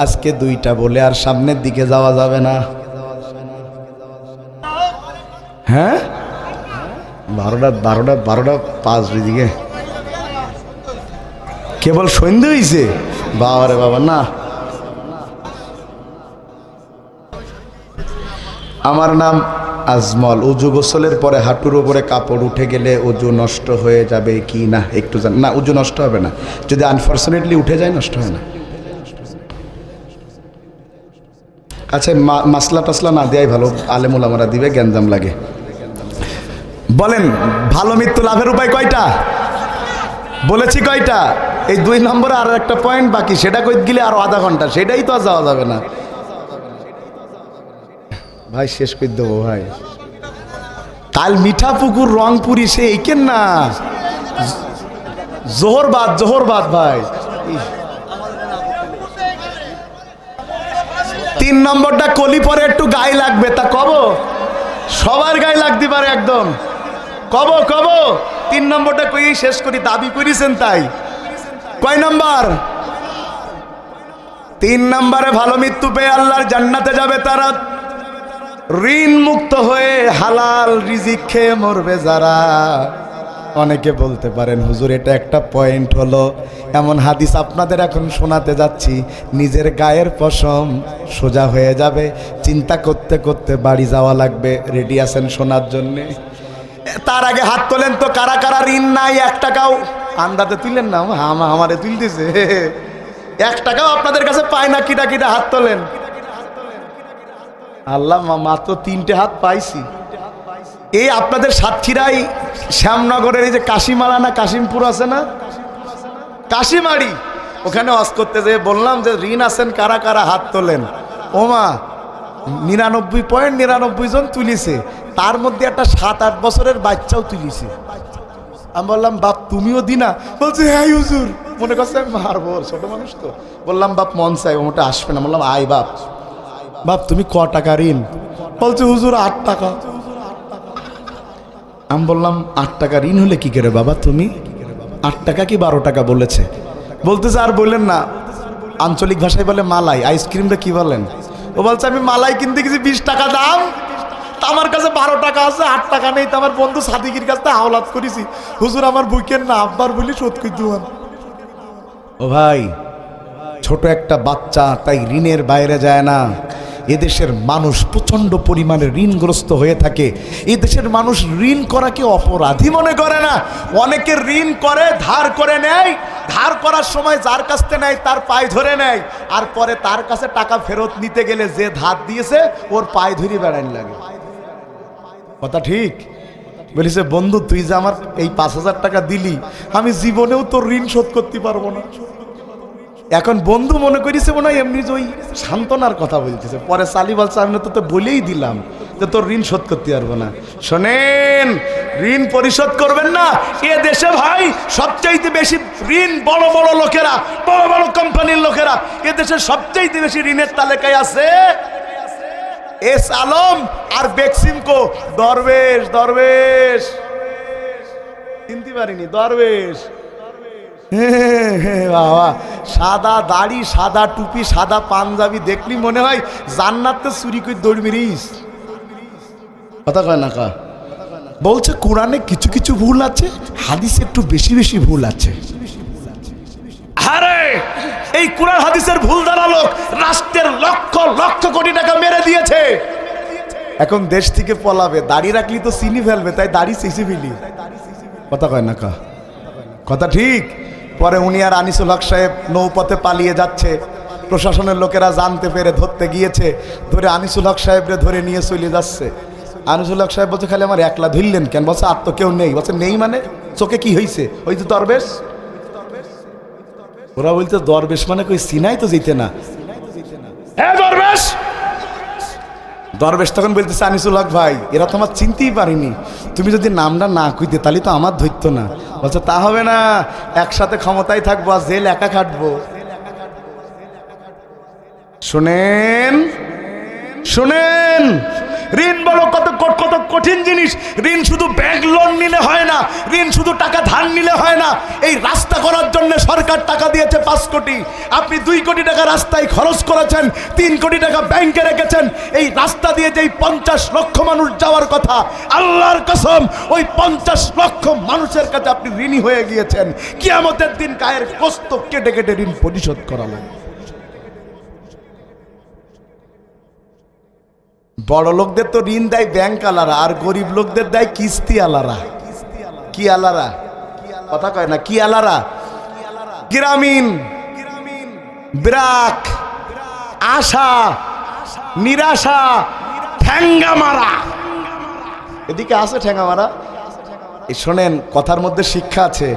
আজকে 2টা বলে আর সামনের দিকে যাওয়া যাবে না। হ্যাঁ, 12টা 5 দিকে কেবল সন্ধ্যে হয়েছে। বাবারে বাবা, না, আমার নাম আজমল। উজু গোসলের পরে হাঁটুর উপরে কাপড় উঠে গেলে উজু নষ্ট হয়ে যাবে কি না একটু জান? না, উজু নষ্ট হবে না, যদি আনফর্চুনেটলি উঠে যায় নষ্ট হয় না। আচ্ছা, মাসলা টাসলা না দেয়াই ভালো, আলেমুল আমরা দিবে, গ্যাঞ্জাম লাগে। বলেন ভালো মৃত্যু লাভের উপায় কয়টা? বলেছি কয়টা? এই 2 নম্বরে আর একটা পয়েন্ট বাকি, সেটা কই গেলে আরো আধা ঘন্টা, সেটাই তো আর যাওয়া যাবে না ভাই, শেষ করে দেবো ভাই। কাল মিঠাপুকুর রংপুরি সে এইকেন না, জোহরবাদ ভাই। 3 নম্বরটা কলি পরে একটু গায়ে লাগবে, তা কব সবার গায়ে লাগতে পারে একদম, কব 3 নম্বরটা কই শেষ করি, দাবি করেছেন তাই। কয় নম্বর? 3 নম্বরে ভালো মৃত্যু পেয়ে আল্লাহর জান্নাতে যাবে তারা, ঋণ মুক্ত হয়ে হালাল রিজিক খেয়ে মরবে যারা। অনেকে বলতে পারেন হুজুর এটা একটা পয়েন্ট হলো, এমন হাদিস আপনাদের এখন শোনাতে যাচ্ছি নিজের গায়ের পশম সোজা হয়ে যাবে, চিন্তা করতে করতে বাড়ি যাওয়া লাগবে। রেডি আছেন শোনার জন্যে? তার আগে হাত তোলেন তো কারা কারা ঋণ নাই 1 টাকাও। আন্দাজে তুললেন না, আমারে তুলতেছে। 1 টাকাও আপনাদের কাছে পায় না, কিটা কিটা হাত তোলেন। আল্লাহ, মাত্র 3টে হাত পাইছি। এই আপনাদের সাতক্ষীরাই শ্যামনগরের এই যে কাশিমারা না কাশিমপুর আছে না, কাশিমারি, ওখানে ওয়াজ করতে যেয়ে বললাম যে ঋণ আছেন কারা কারা হাত তোলেন। ওমা 99.99 জন তুলিছে, তার মধ্যে একটা 7-8 বছরের বাচ্চাও তুলিছে। আমি বললাম বাপ তুমিও দিনা? বলছে হ্যাঁ হুজুর। মনে করছে আমি মারবো, ছোট মানুষ তো। বললাম বাপ মন চাই, ওটা আসবে না। বললাম আয় বাপ তুমি ক টাকা ঋণ? বলছে হুজুর 8 টাকা। আমি বললাম 8 টাকা ঋণ হলে কি করে বাবা তুমি? 8 টাকা কি 12 টাকা বলেছে? বলতেছে আর বললেন না, আঞ্চলিক ভাষায় বলে মালাই। আইসক্রিমটা কি বলেন? ও বলছে আমি মালাই কিনতে গেছি 20 টাকা দাম, তা আমার কাছে 12 টাকা আছে, 8 টাকা নেই। তো আমার বন্ধু সাদিকের কাছে হাওলাত করেছি, হুজুর আমার বুকের না আব্বার বলি শোধ করে দেওয়ান। ও ভাই, ছোট একটা বাচ্চা তাই ঋণের বাইরে যায় না। এদেশের মানুষ প্রচন্ড পরিমাণে ঋণগ্রস্ত হয়ে থাকে। এদেশের মানুষ ঋণ করাকে অপরাধী মনে করে না। অনেকে ঋণ করে, ধার করে নেয়, ধার করার সময় যার কাছ থেকে নেয় তার পায়ে ধরে নেয়, আর পরে তার কাছে টাকা ফেরত নিতে গেলে যে ধার দিয়েছে ওর পায়ে ধরে বেড়ান লাগে। কথা ঠিক? বলিছে বন্ধু তুই যে আমার এই 5000 টাকা দিলি, আমি জীবনেও তোর ঋণ শোধ করতে পারবো না। এখন বন্ধু মনে করিছে মনে হয় এমনি যে ওই সান্ত্বনার কথা বলতেছে। পরে চালি বলছে আমি তো বলেই দিলাম যে তোর ঋণ শোধ করতে পারবো না। শোনেন, ঋণ পরিশোধ করবেন না। এ দেশে ভাই সবচাইতে বেশি ঋণ বড় বড় লোকেরা, বড় বড় কোম্পানির লোকেরা এ দেশে সবচাইতে বেশি ঋণের তালিকায় আছে এস আলম আর বেক্সিমকো। দরবেশ চিনতে পারিনি, দরবেশ। বাবা, সাদা দাড়ি, সাদা টুপি, সাদা পাঞ্জাবি দেখলি মনে হয় জান্নাতে চুরি করে দৌড় মেরিস। কথা কয় না কা? বলছে কোরআনে কিছু কিছু ভুল আছে, হাদিসে একটু বেশি বেশি ভুল আছে। আরে এই কোরআন হাদিসের ভুল দ্বারা লোক রাষ্ট্রের লক্ষ লক্ষ কোটি টাকা মেরে দিয়েছে। এখন দেশ থেকে পলাবে, দাড়ি রাখলি তো চিনি ফেলবে, তাই দাড়ি চেঁচে ফেলি। কথা কয় না কা? কথা ঠিক। পরে উনি আর আনিসুল হক সাহেব নৌপথে পালিয়ে যাচ্ছে, প্রশাসনের লোকেরা জানতে পেরে ধরতে গিয়েছে, ধরে আনিসুল হক সাহেবরে ধরে নিয়ে চলে যাচ্ছে। আনিসুল হক সাহেব বলছে খালি আমার একলা ধরলেন কেন? বলছে আর তো কেউ নেই। বলছে নেই মানে চোখে কি হয়েছে? ওই তো দরবেশ। ওরা বলতে দরবেশ মানে কই সিনাই তো যেতে না। হ্যাঁ দরবেশ। দরবেশ তখন বলতেছে আনিসুল হক ভাই এরা তো আমার চিনতেই পারিনি, তুমি যদি নামটা না কইতে তাহলে তো আমার ধরতো না। বলছে তা হবে না, একসাথে ক্ষমতায় থাকবো আর জেল একা কাটবো। শুনেন শুনেন, ঋণ বড় কত কত কঠিন জিনিস। ঋণ শুধু ব্যাংক লোন নিলে হয় না, ঋণ শুধু টাকা ধার নিলে হয় না। এই রাস্তা করার জন্য সরকার টাকা দিয়েছে 5 কোটি, আপনি 2 কোটি টাকা রাস্তায় খরচ করেছেন, 3 কোটি টাকা ব্যাংকে রেখেছেন। এই রাস্তা দিয়ে যেই 50 লক্ষ মানুষ যাওয়ার কথা, আল্লাহর কসম ওই 50 লক্ষ মানুষের কাছে আপনি ঋণী হয়ে গিয়েছেন। কিয়ামতের দিন গায়ের গোশত কেটে কেটে ঋণ পরিশোধ করা লাগবে। বড় লোকদের তো ঋণ দেয় ব্যাংক আলারা, আর গরিব লোকদের দেয় কিস্তি আলারা। কি আলারা? কথা কয় না, কি আলারা? গ্রামীণ, ব্রাক, আশা, নিরাশা, ঠ্যাঙ্গামারা। এদিকে আছে ঠ্যাঙ্গামারা। এই শোনেন, কথার মধ্যে শিক্ষা আছে,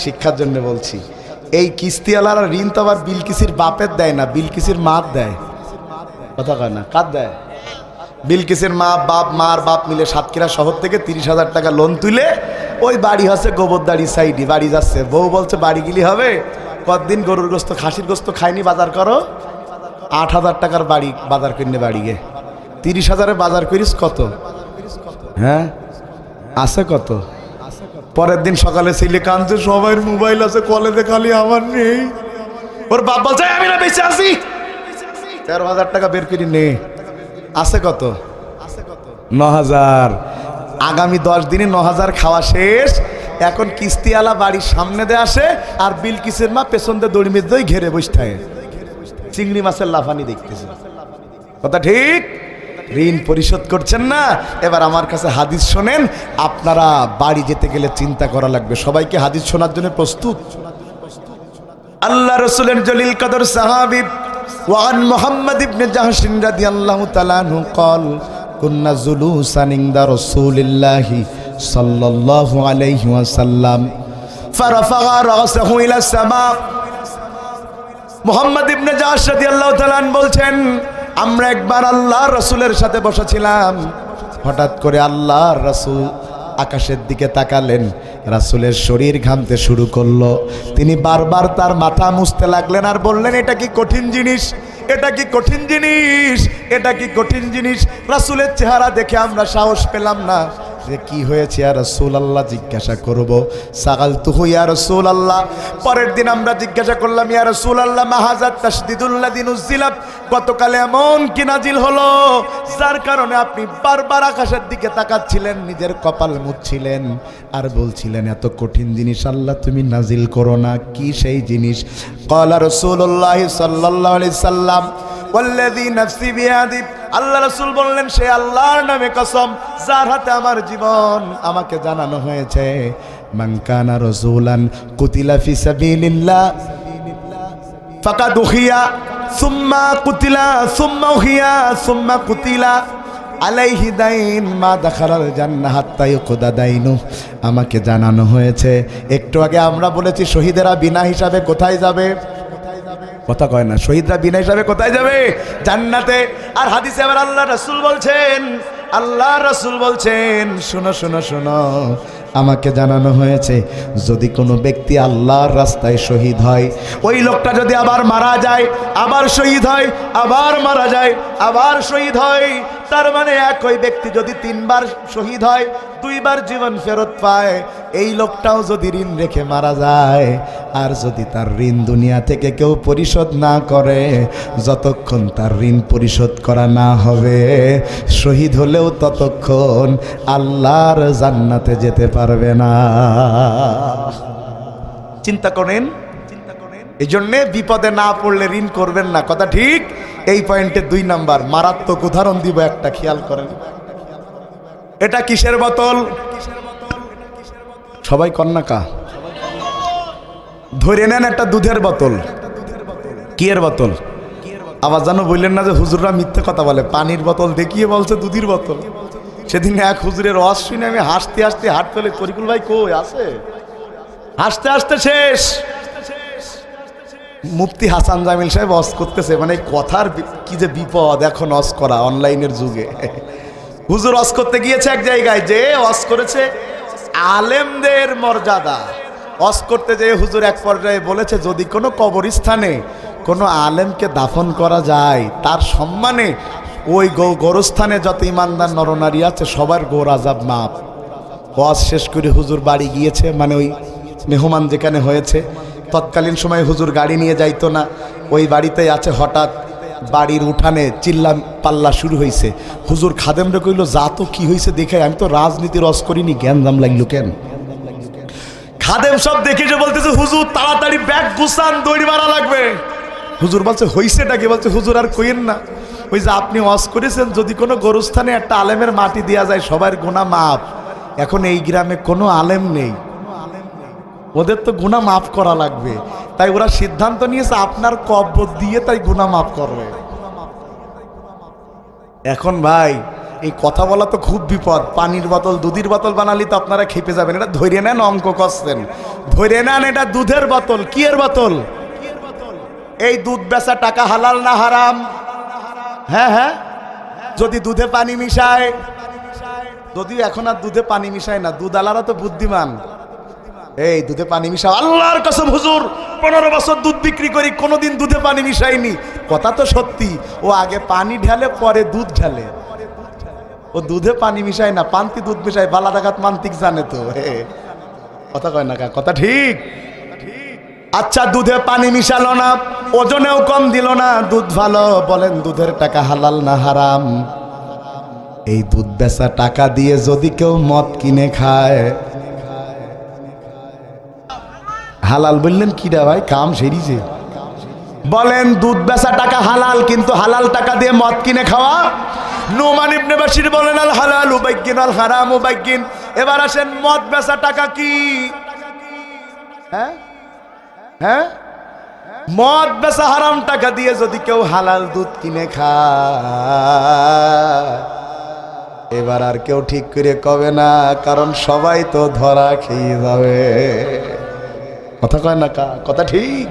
শিক্ষার জন্য বলছি। এই কিস্তিওয়ালারা ঋণ তো আবার বিলকিসির বাপের দেয় না, বিলকিসির মার দেয়। কথা কয় না, কার দেয়? বিলকিসের মা বাপ, মার বাপ মিলে সাতক্ষীরা শহর থেকে 30,000 টাকা লোন তুলে ওই বাড়ি হচ্ছে গোবরদাড়ি সাইডে বাড়ি যাচ্ছে। বউ বলছে বাড়ি গেলি হবে, কতদিন গরুর গোস্ত খাসির গোস্ত খাইনি, বাজার করো। 8,000 টাকার বাড়ি বাজার কিনে বাড়ি গে 30,000-এ বাজার করিস কত? হ্যাঁ আছে কত? পরের দিন সকালে ছেলে কাঁদছে, সবাই মোবাইল আছে কলেজে, খালি আমার নেই। ওর বাপ বলছে আমি না বেঁচে আছি, 13,000 টাকা বের করি নে। আছে কত? 9,000। আগামী 10 দিনে 9,000 খাওয়া শেষ। এখন কিস্তিওয়ালা বাড়ির সামনে দিয়ে আসে আর বিলকিসের মা পেছন দিয়ে দড়ি মেরে ঘেরে বসে থাকে, চিংড়ি মাছের লাফানি দেখতেছে। কথা ঠিক? ঋণ পরিশোধ করছেন না। এবার আমার কাছে হাদিস শোনেন। আপনারা বাড়ি যেতে গেলে চিন্তা করা লাগবে। সবাইকে হাদিস শোনার জন্য প্রস্তুত? আল্লাহ রাসূলের জলিল কদর সাহাবী ওয়ান মুহাম্মদ ইবনে জাহশ রাদিয়াল্লাহু তাআলা আনহু قال كنا جلوسا عند رسول الله صلى الله عليه وسلم فرفع رأسه إلى السماء। মুহাম্মদ ইবনে জাহশ রাদিয়াল্লাহু তাআলা আনহু বলছেন, আমরা একবার আল্লাহর রাসূলের সাথে বসেছিলাম, হঠাৎ করে আল্লাহর রাসূল আকাশের দিকে তাকালেন, রাসূলের শরীর ঘামতে শুরু করলো। তিনি বারবার তার মাথা মুছতে লাগলেন আর বললেন, এটা কি কঠিন জিনিস, এটা কি কঠিন জিনিস, এটা কি কঠিন জিনিস। রাসূলের চেহারা দেখে আমরা সাহস পেলাম না যে কি হয়েছে ইয়া রাসূলুল্লাহ, জিজ্ঞাসা করব। সাগালতুহু ইয়া রাসূলুল্লাহ। পরের দিন আমরা জিজ্ঞাসা করলাম, ইয়া রাসূলুল্লাহ মা হাযাত তাশদীদুল্লাযী নুজিলা, গতকালে এমন কি নাজিল হলো যার কারণে আপনি বারবার আকাশের দিকে তাকাচ্ছিলেন, নিজের কপাল মুছছিলেন আর বলছিলেন এত কঠিন জিনিস আল্লাহ তুমি নাজিল করো না, কি সেই জিনিস? ক্বালা রাসূলুল্লাহ সাল্লাল্লাহু আলাইহি সাল্লাম ওয়াল্লাযী নাফসি বিয়াদি, আল্লাহ রাসূল বললেন, সে আল্লাহর নামে কসম যার হাতে আমার জীবন, আমাকে জানানো হয়েছে মান কানা রাসূলান কুতিলা ফি সাবিলিল্লাহ ফাকাদ উখিয়া সুম্মা কুতিলা সুম্মা উখিয়া সুম্মা কুতিলা আলাইহি দাইন মা দাখালাল জান্নাহ হাত্তা ইউকদা দাইনু। আমাকে জানানো হয়েছে, একটু আগে আমরা বলেছি শহীদেরা বিনা হিসাবে কোথায় যাবে? কথা কয় না, শহীদরা বিনা হিসাবে কোথায় যাবে? জান্নাতে। আর হাদিসে আবার আল্লাহ রাসূল বলছেন, আল্লাহ রাসূল বলছেন, শোনো শোনো শোনো, আমাকে জানানো হয়েছে যদি কোনো ব্যক্তি আল্লাহর রাস্তায় শহীদ হয়, ওই লোকটা যদি আবার মারা যায়, আবার শহীদ হয়, আবার মারা যায়, আবার শহীদ হয়, তার মানে একই ব্যক্তি যদি 3 বার শহীদ হয়, 2 বার জীবন ফেরত পায়। এই লোকটাও যদি ঋণ রেখে মারা যায়, আর যদি তার ঋণ দুনিয়া থেকে কেউ পরিশোধ না করে, যতক্ষণ তার ঋণ পরিশোধ করা না হবে, শহীদ হলেও ততক্ষণ আল্লাহর জান্নাতে যেতে পারবে না। চিন্তা করেন। এই জন্যে বিপদে না পড়লে ঋণ করবেন না। কথা ঠিক? এই পয়েন্টে 2 নাম্বার মারাত্মক উদাহরণ দিব একটা, খেয়াল করেন। এটা কিসের বোতল? সবাই কন্যাকা ধরে নেন, একটা দুধের বোতল। কি এর বোতল? আবার জানো বললেন না যে হুজুররা মিথ্যে কথা বলে, পানির বোতল দেখিয়ে বলছে দুধের বোতল। সেদিন এক হুজুরের ওয়াজ শুনে আমি হাসতে হাসতে হাট ফেলে, তরিকুল ভাই কই আছে? হাসতে হাসতে শেষ। মুফতি হাসান জামিল সাহেব ওয়াজ করতেছে, মানে কথার কি যে বিপদ এখন ওয়াজ করা অনলাইনের যুগে। হুজুর ওয়াজ করতে গিয়েছে এক জায়গায়, যে ওয়াজ করেছে আলেমদের মর্যাদা। ওয়াজ করতে যেয়ে হুজুর এক পর্যায়ে বলেছে, যদি কোনো কবরস্থানে কোনো আলেমকে দাফন করা যায়, তার সম্মানে ওই গোরস্থানে যত ইমানদার নরনারী আছে সবার গোর আজাব মাপ। ওয়াজ শেষ করে হুজুর বাড়ি গিয়েছে, মানে ওই মেহমান যেখানে হয়েছে, তৎকালীন সময় হুজুর গাড়ি নিয়ে যাইতো না, ওই বাড়িতেই আছে। হঠাৎ বাড়ির উঠানে চিল্লা পাল্লা শুরু হয়েছে। হুজুর খাদেমরে কইল, যা তো কি হয়েছে দেখে, আমি তো রাজনীতির রস করিনি, জ্ঞান দাম লাগলো কেন? খাদেম সব দেখে যে বলতেছে, হুজুর তাড়াতাড়ি ব্যাগ গুছান, দড়ি মারা লাগবে। হুজুর বলছে হইছেটাকে? বলছে হুজুর আর কইেন না, ওই যে আপনি ওয়াজ করেছেন যদি কোনো গোরস্থানে একটা আলেমের মাটি দেওয়া যায় সবার গুনাহ মাপ। এখন এই গ্রামে কোনো আলেম নেই, ওদের তো গুনাহ মাফ করা লাগবে, তাই ওরা সিদ্ধান্ত নিয়েছে আপনার কবর দিয়ে তাই গুনাহ মাফ করবে। এখন ভাই এই কথা বলা তো খুব বিপদ। পানির বোতল দুধের বোতল বানালি তো আপনারা খেপে যাবেন। এটা ধরে নেন, অঙ্ক করছেন, ধরে নেন এটা দুধের বোতল। কি এর বোতল? এই দুধ বেচা টাকা হালাল না হারাম? হ্যাঁ হ্যাঁ, যদি দুধে পানি মিশায়, যদিও এখন আর দুধে পানি মিশায় না, দুধ আলারা তো বুদ্ধিমান। এই দুধে পানি মিশাও, আল্লাহর কসম হুজুর 15 বছর দুধ বিক্রি করি, কোনোদিন দুধে পানি মিশাইনি। কথা তো সত্যি, ও আগে পানি ঢালে পরে দুধ ঢালে, ও দুধে পানি মিশায় না, পান্তি দুধ মিশায়। বালা ডাকাত মান্তিক জানে তো। কথা কয় না, কথা ঠিক। আচ্ছা, দুধে পানি মিশালো না, ওজনেও কম দিল না, দুধ ভালো, বলেন দুধের টাকা হালাল না হারাম? এই দুধ বেচা টাকা দিয়ে যদি কেউ মদ কিনে খায়, হালাল বললেন কিরা ভাই, কাম সেরিছে। বলেন দুধ বেচা টাকা হালাল, কিন্তু হালাল টাকা দিয়ে মদ কিনে খাওয়া? নুমান ইবনে বাশির বলেন আল হালালু বাইয়িন আল হারামু বাইয়িন। এবার আসেন, মদ বেচা টাকা কি? হ্যাঁ হ্যাঁ, মদ বেচা হারাম টাকা দিয়ে যদি কেউ হালাল দুধ কিনে খায়, এবার আর কেউ ঠিক করে কবে না, কারণ সবাই তো ধরা খেয়ে যাবে। কথা কয় না, কথা ঠিক।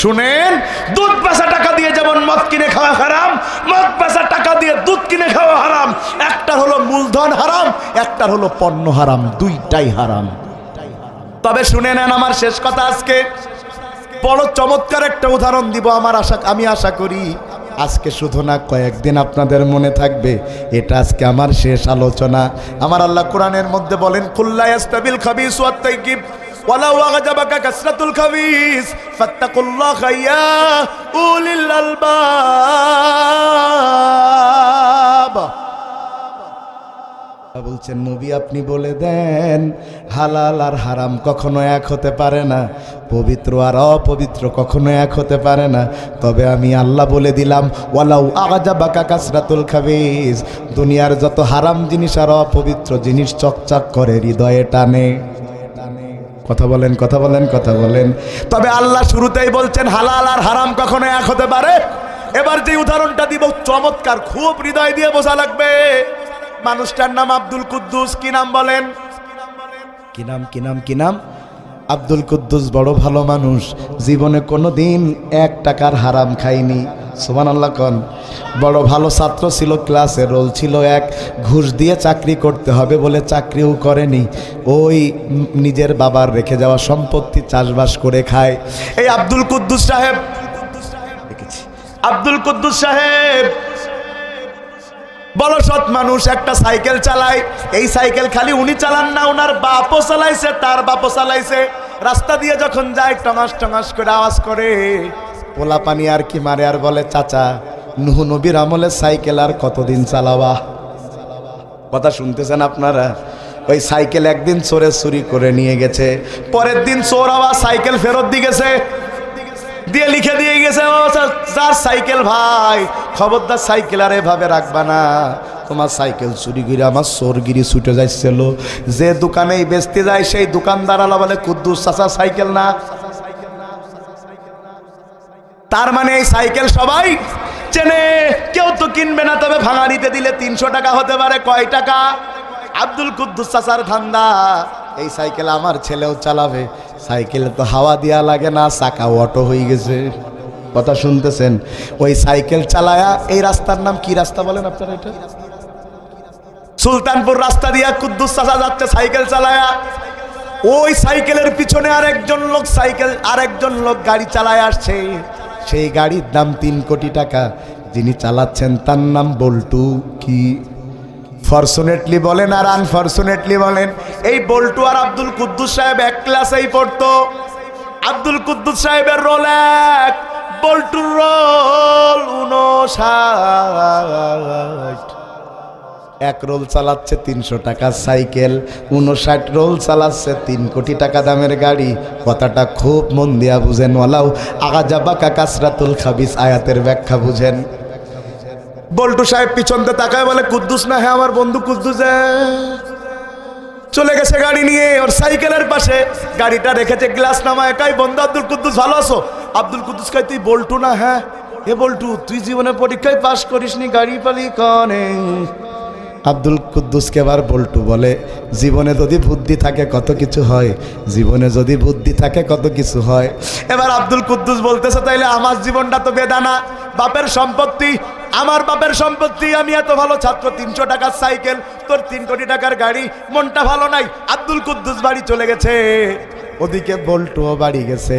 শুনেন, দুধ বেচা টাকা দিয়ে যেমন মদ কিনে খাওয়া হারাম, মদ বেচা টাকা দিয়ে দুধ কিনে খাওয়া হারাম। একটা হলো মূলধন হারাম, একটা হলো পণ্য হারাম, দুইটাই হারাম। তবে শুনে নেন, আমার শেষ কথা আজকে বড় চমৎকার একটা উদাহরণ দিব। আমি আশা করি আজকে শুধু না, কয়েকদিন আপনাদের মনে থাকবে। এটা আজকে আমার শেষ আলোচনা। আমার আল্লাহ কোরআনের মধ্যে বলেন, কুল্লা ইয়াস্তাবিল খাবিস ওয়াত তাইয়িব ওয়ালাউ আ'জাবাকা কাসরাতুল খাবিস ফাত্তাকুল্লাহা ইয়া উলিল আলবাব। বলছেন নবী, আপনি বলে দেন হালাল আর হারাম কখনো এক হতে পারে না, পবিত্র আর অপবিত্র কখনো এক হতে পারে না। তবে আমি আল্লাহ বলে দিলাম, ওয়ালাউ আ'জাবাকা কাসরাতুল খাবিস, দুনিয়ার যত হারাম জিনিস আর অপবিত্র জিনিস চকচক করে হৃদয়ে টানে। কথা বলেন, কথা বলেন, কথা বলেন। তবে আল্লাহ শুরুতেই বলছেন হালাল আর হারাম কখনো এক হতে পারে। এবার যে উদাহরণটা দিব চমৎকার, খুব হৃদয় দিয়ে বোঝা লাগবে। মানুষটার নাম আব্দুল কুদ্দুস। কি নাম বলেন? কি নাম, কি নাম, কি নাম? আব্দুল কুদ্দুস বড় ভালো মানুষ, জীবনে কোনোদিন 1 টাকার হারাম খায়নি। সুবহানাল্লাহ কোন। বড় ভালো ছাত্র ছিল, ক্লাসে রোল ছিল 1, ঘুষ দিয়ে চাকরি করতে হবে বলে চাকরিও করেনি, ওই নিজের বাবার রেখে যাওয়া সম্পত্তি চাষবাস করে খায়। এই আব্দুল কুদ্দুস সাহেব, দেখেছি আব্দুল কুদ্দুস সাহেব বড় সৎ মানুষ, একটা সাইকেল চালায়। এই সাইকেল খালি উনি চালান না, ওনার বাপও চালাইছে, তার বাপও চালাইছে। রাস্তা দিয়ে যখন যায় টঙাস টঙাস করে আওয়াজ করে, পোলা পানি আর কি মারে আর বলে, চাচা নূহ নবীর আমলে সাইকেল আর কতদিন চালাবা? কথা শুনতেছেন আপনারা? ওই সাইকেল একদিন চোরে চুরি করে নিয়ে গেছে, পরের দিন চোর আবার সাইকেল ফেরত দিয়ে গেছে, দিয়ে লিখে দিয়ে গেছে, ও যার সাইকেল ভাই, খবরদার সাইকেল আর এভাবে রাখবা না, তোমার সাইকেল চুরি করে আমার চোরগিরি ছুটে যাচ্ছিল। যে দোকানেই বেচতে যায় সেই দোকানদার আলা বলে, কুদ্দুস চাচা সাইকেল না। তার মানে এই সাইকেল সবাই চেনে, কেউ তো কিনবে না, তবে ভাঙাড়িতে দিলে 300 টাকা হতে পারে। কয় টাকা? আব্দুল কুদ্দুস চাচার ধান্দা, এই সাইকেল আমার ছেলেও চালাবে। সাইকেলে তো হাওয়া দেওয়া লাগে না, চাকা অটো হয়ে গেছে। কথা শুনতেছেন? ওই সাইকেল চালায়া, এই রাস্তার নাম কি রাস্তা বলেন আপনারা? এটা সুলতানপুর রাস্তা দিয়া কুদ্দুস চাচা যাচ্ছে সাইকেল চালায়া। ওই সাইকেলের পিছনে আরেকজন লোক গাড়ি চালায় আসছে। সেই গাড়ির দাম 3 কোটি টাকা। যিনি চালাচ্ছেন তার নাম বল্টু। কি ফরচুনেটলি বলেন আর আনফরচুনেটলি বলেন, এই বল্টু আর আব্দুল কুদ্দুস সাহেব এক ক্লাসেই পড়তো। আব্দুল কুদ্দুস সাহেবের রোল 1, বল্টুর রোল 59। 1 রোল চালাচ্ছে 300 টাকার সাইকেল, 59 রোল চালাচ্ছে 3 কোটি টাকা দামের গাড়ি। কথাটা খুব মন দিয়া বুঝেন। ওয়ালাউ আ'জাবাকা কাসরাতুল খাবিস আয়াতের ব্যাখ্যা বুঝেন। বল্টু সাহেব পিছনতে তাকায় বলে, কুদ্দুস না? হ্যাঁ আমার বন্ধু কুদ্দুস। চলে গেছে গাড়ি নিয়ে, ওর সাইকেলের পাশে গাড়িটা রেখেছে, গ্লাস নামায়। একাই বন্ধু আব্দুল কুদ্দুস, ভালো আছো? আব্দুল কুদ্দুস কয়, তুই বল্টু না? হ্যাঁ। এ বল্টু, তুই জীবনে পরীক্ষায় পাশ করিসনি, গাড়ি পালি কনে? আব্দুল কুদ্দুসকে আবার বল্টু বলে, জীবনে যদি বুদ্ধি থাকে কত কিছু হয়, জীবনে যদি বুদ্ধি থাকে কত কিছু হয়। এবার আব্দুল কুদ্দুস বলতেছে, তাইলে আমার জীবনটা তো বেদানা, বাপের সম্পত্তি, আমার বাপের সম্পত্তি, আমি এত ভালো ছাত্র, 300 টাকার সাইকেল, তোর 3 কোটি টাকার গাড়ি, মনটা ভালো নাই। আব্দুল কুদ্দুস বাড়ি চলে গেছে, ওদিকে বল্টুও বাড়ি গেছে।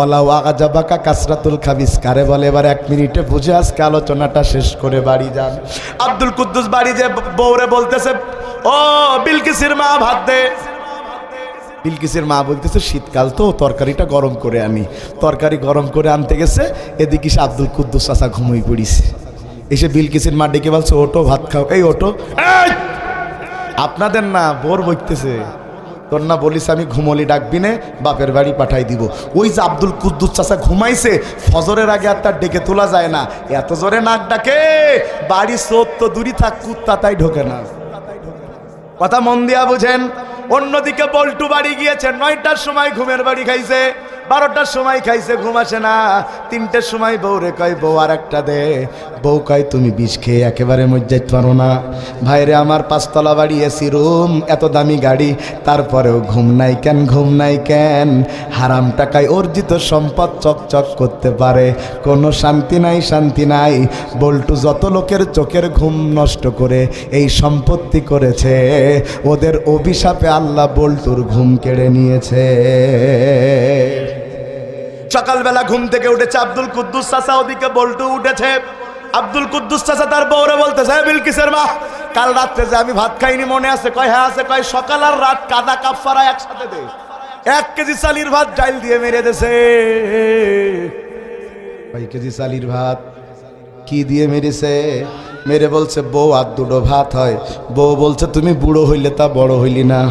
ওলা ওয়াগাজাবাকা কাসরাতুল খাবিস কারে বলে, এবার 1 মিনিটে বুঝে আজকে আলোচনাটা শেষ করে বাড়ি যান। আব্দুল কুদ্দুস বাড়ি যে বউরে বলতেছে, ও বিলকিসের মা ভাত দে। বিলকিসের মা বলতেছে, শীতকাল তো, তরকারিটা গরম করে আনি। তরকারি গরম করে আনতে গেছে, এদিকে সে আব্দুল কুদ্দুস চাচা ঘুমিয়ে পড়িছে। এসে বিলকিসের মা ডেকে বলছে, ওটো ভাত খাও। এই ওটো, আপনাদের না বোর বইতেছে, তোর না বলিস আমি ঘুমলি ডাকবি নে, বাপের বাড়ি পাঠাই দিব। ওই যে আব্দুল কুদ্দুস চাচা ঘুমাইছে, ফজরের আগে আর তার ডেকে তোলা যায় না, এত জোরে নাক ডাকে, বাড়ি চোর তো দূরই থাক, কুত্তা তাই ঢোকে না। কথা মন দিয়া বুঝেন। অন্যদিকে বল্টু বাড়ি গিয়েছে, 9টার সময় ঘুমের বাড়ি খাইছে, 12টার সময় খাইছে, ঘুম আসে না। 3টের সময় বউরে কয়, বউ আর একটা দে। বউ কয়, তুমি বিষ খেয়ে একেবারে মজ্জাইতে পারো না। ভাইরে আমার 5 তলা বাড়ি, এসি রুম, এত দামি গাড়ি, তারপরেও ঘুম নাই কেন, ঘুম নাই কেন? হারাম টাকায় অর্জিত সম্পদ চকচক করতে পারে, কোনো শান্তি নাই, শান্তি নাই। বল্টু যত লোকের চোখের ঘুম নষ্ট করে এই সম্পত্তি করেছে, ওদের অভিশাপে আল্লাহ বল্টুর ঘুম কেড়ে নিয়েছে। সকালবেলা ঘুম থেকে উঠেছে আব্দুল কুদ্দুস চাচা, ওদিকে বল্টু উঠেছে। আব্দুল কুদ্দুস চাচা তার বউরে বলতেছে, বিলকিসের মা, কাল রাত্রে যে আমি ভাত খাইনি মনে আছে? কয় হ্যাঁ আছে। কয় সকাল আর রাত কাদা কাফারা একসাথে দে, 1 কেজি চালির ভাত ডাইল দিয়ে মেরে দেছে। 2 কেজি চালির ভাত কি দিয়ে মেরেছে? মেরে বলছে, বউ আর 2টো ভাত হয়। বউ বলছে, তুমি বুড়ো হইলে তা বড় হইলি না,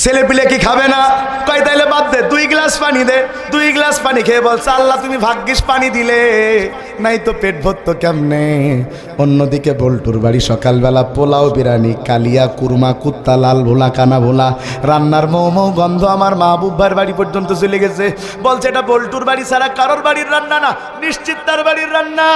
ছেলে পিলে কি খাবে না? কয় তাইলে বাদ দে, 2 গ্লাস পানি দে। 2 গ্লাস পানি খেয়ে বলছে, আল্লাহ তুমি ভাগ্যিস পানি দিলে, নাই তো পেট ভরতো কেমনে। অন্যদিকে বল্টুর বাড়ি সকালবেলা পোলাও, বিরিয়ানি, কালিয়া, কুরমা, কুত্তা, লাল ভোলা, কানা ভোলা, রান্নার মৌ মৌ গন্ধ আমার মাহবুবার বাড়ি পর্যন্ত চলে গেছে। বলছে, এটা বল্টুর বাড়ি ছাড়া কারোর বাড়ির রান্না না, নিশ্চিত তার বাড়ির রান্না।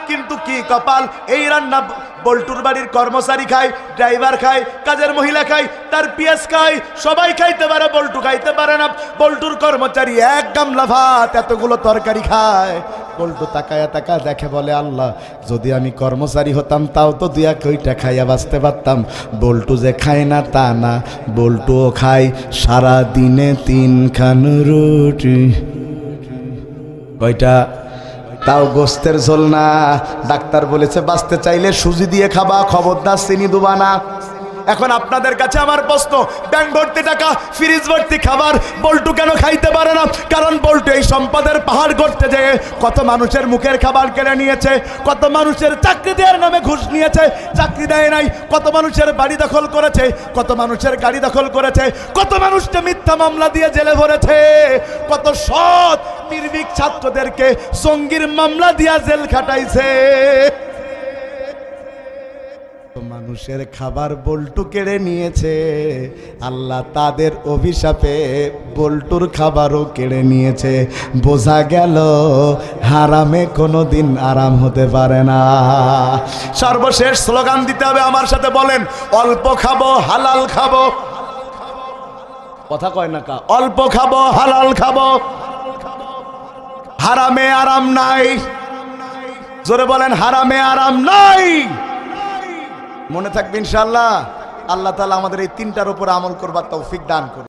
কিন্তু কি কপাল, এই রান্না বল্টুর বাড়ির কর্মচারী খায়, ড্রাইভার খায়, কাজের মহিলা খায়, তার পিয়াজ খায়, সবাই খাইতে পারে, বল্টু খাইতে পারে না। বল্টুর কর্মচারী 1 গামলা ভাত, এতগুলো তরকারি খায়। বল্টু তাকায়া তাকা দেখে, বলে, আল্লাহ যদি আমি কর্মচারী হতাম তাও তো 2 কইটা খাইয়া বাঁচতে পারতাম। বল্টু যে খায় না তা না, বল্টুও খায় সারা দিনে 3 খান রুটি। কয়টা? তাও গোস্তের ঝোল না। ডাক্তার বলেছে বাঁচতে চাইলে সুজি দিয়ে খাবা, খবরদার চিনি দুবা না। এখন আপনাদের কাছে আমার প্রশ্ন, ব্যাংক ভর্তি টাকা, ফ্রিজ ভর্তি খাবার, বল্টু কেন খাইতে পারে না? কারণ বল্টু এই সম্পদের পাহাড় করতে যেয়ে কত মানুষের মুখের খাবার কেড়ে নিয়েছে, কত মানুষের চাকরি দেওয়ার নামে ঘুষ নিয়েছে, চাকরি দেয় নাই, কত মানুষের বাড়ি দখল করেছে, কত মানুষের গাড়ি দখল করেছে, কত মানুষকে মিথ্যা মামলা দিয়ে জেলে ভরেছে, কত সৎ নির্ভীক ছাত্রদেরকে সঙ্গীর মামলা দিয়া জেল খাটাইছে। মানুষের খাবার বল্টু কেড়ে নিয়েছে, আল্লাহ তাদের অভিশাপে বল্টুর খাবারও কেড়ে নিয়েছে। বোঝা গেল হারামে কোনোদিন আরাম হতে পারে না। সর্বশেষ স্লোগান দিতে হবে, আমার সাথে বলেন, অল্প খাবো হালাল খাবো। কথা কয় না কা? অল্প খাবো হালাল খাবো, হারামে আরাম নাই। জোরে বলেন, হারামে আরাম নাই। মনে থাকবে ইনশাআল্লাহ। আল্লাহ তাআলা আমাদের এই 3টার উপর আমল করবার তৌফিক দান করুন।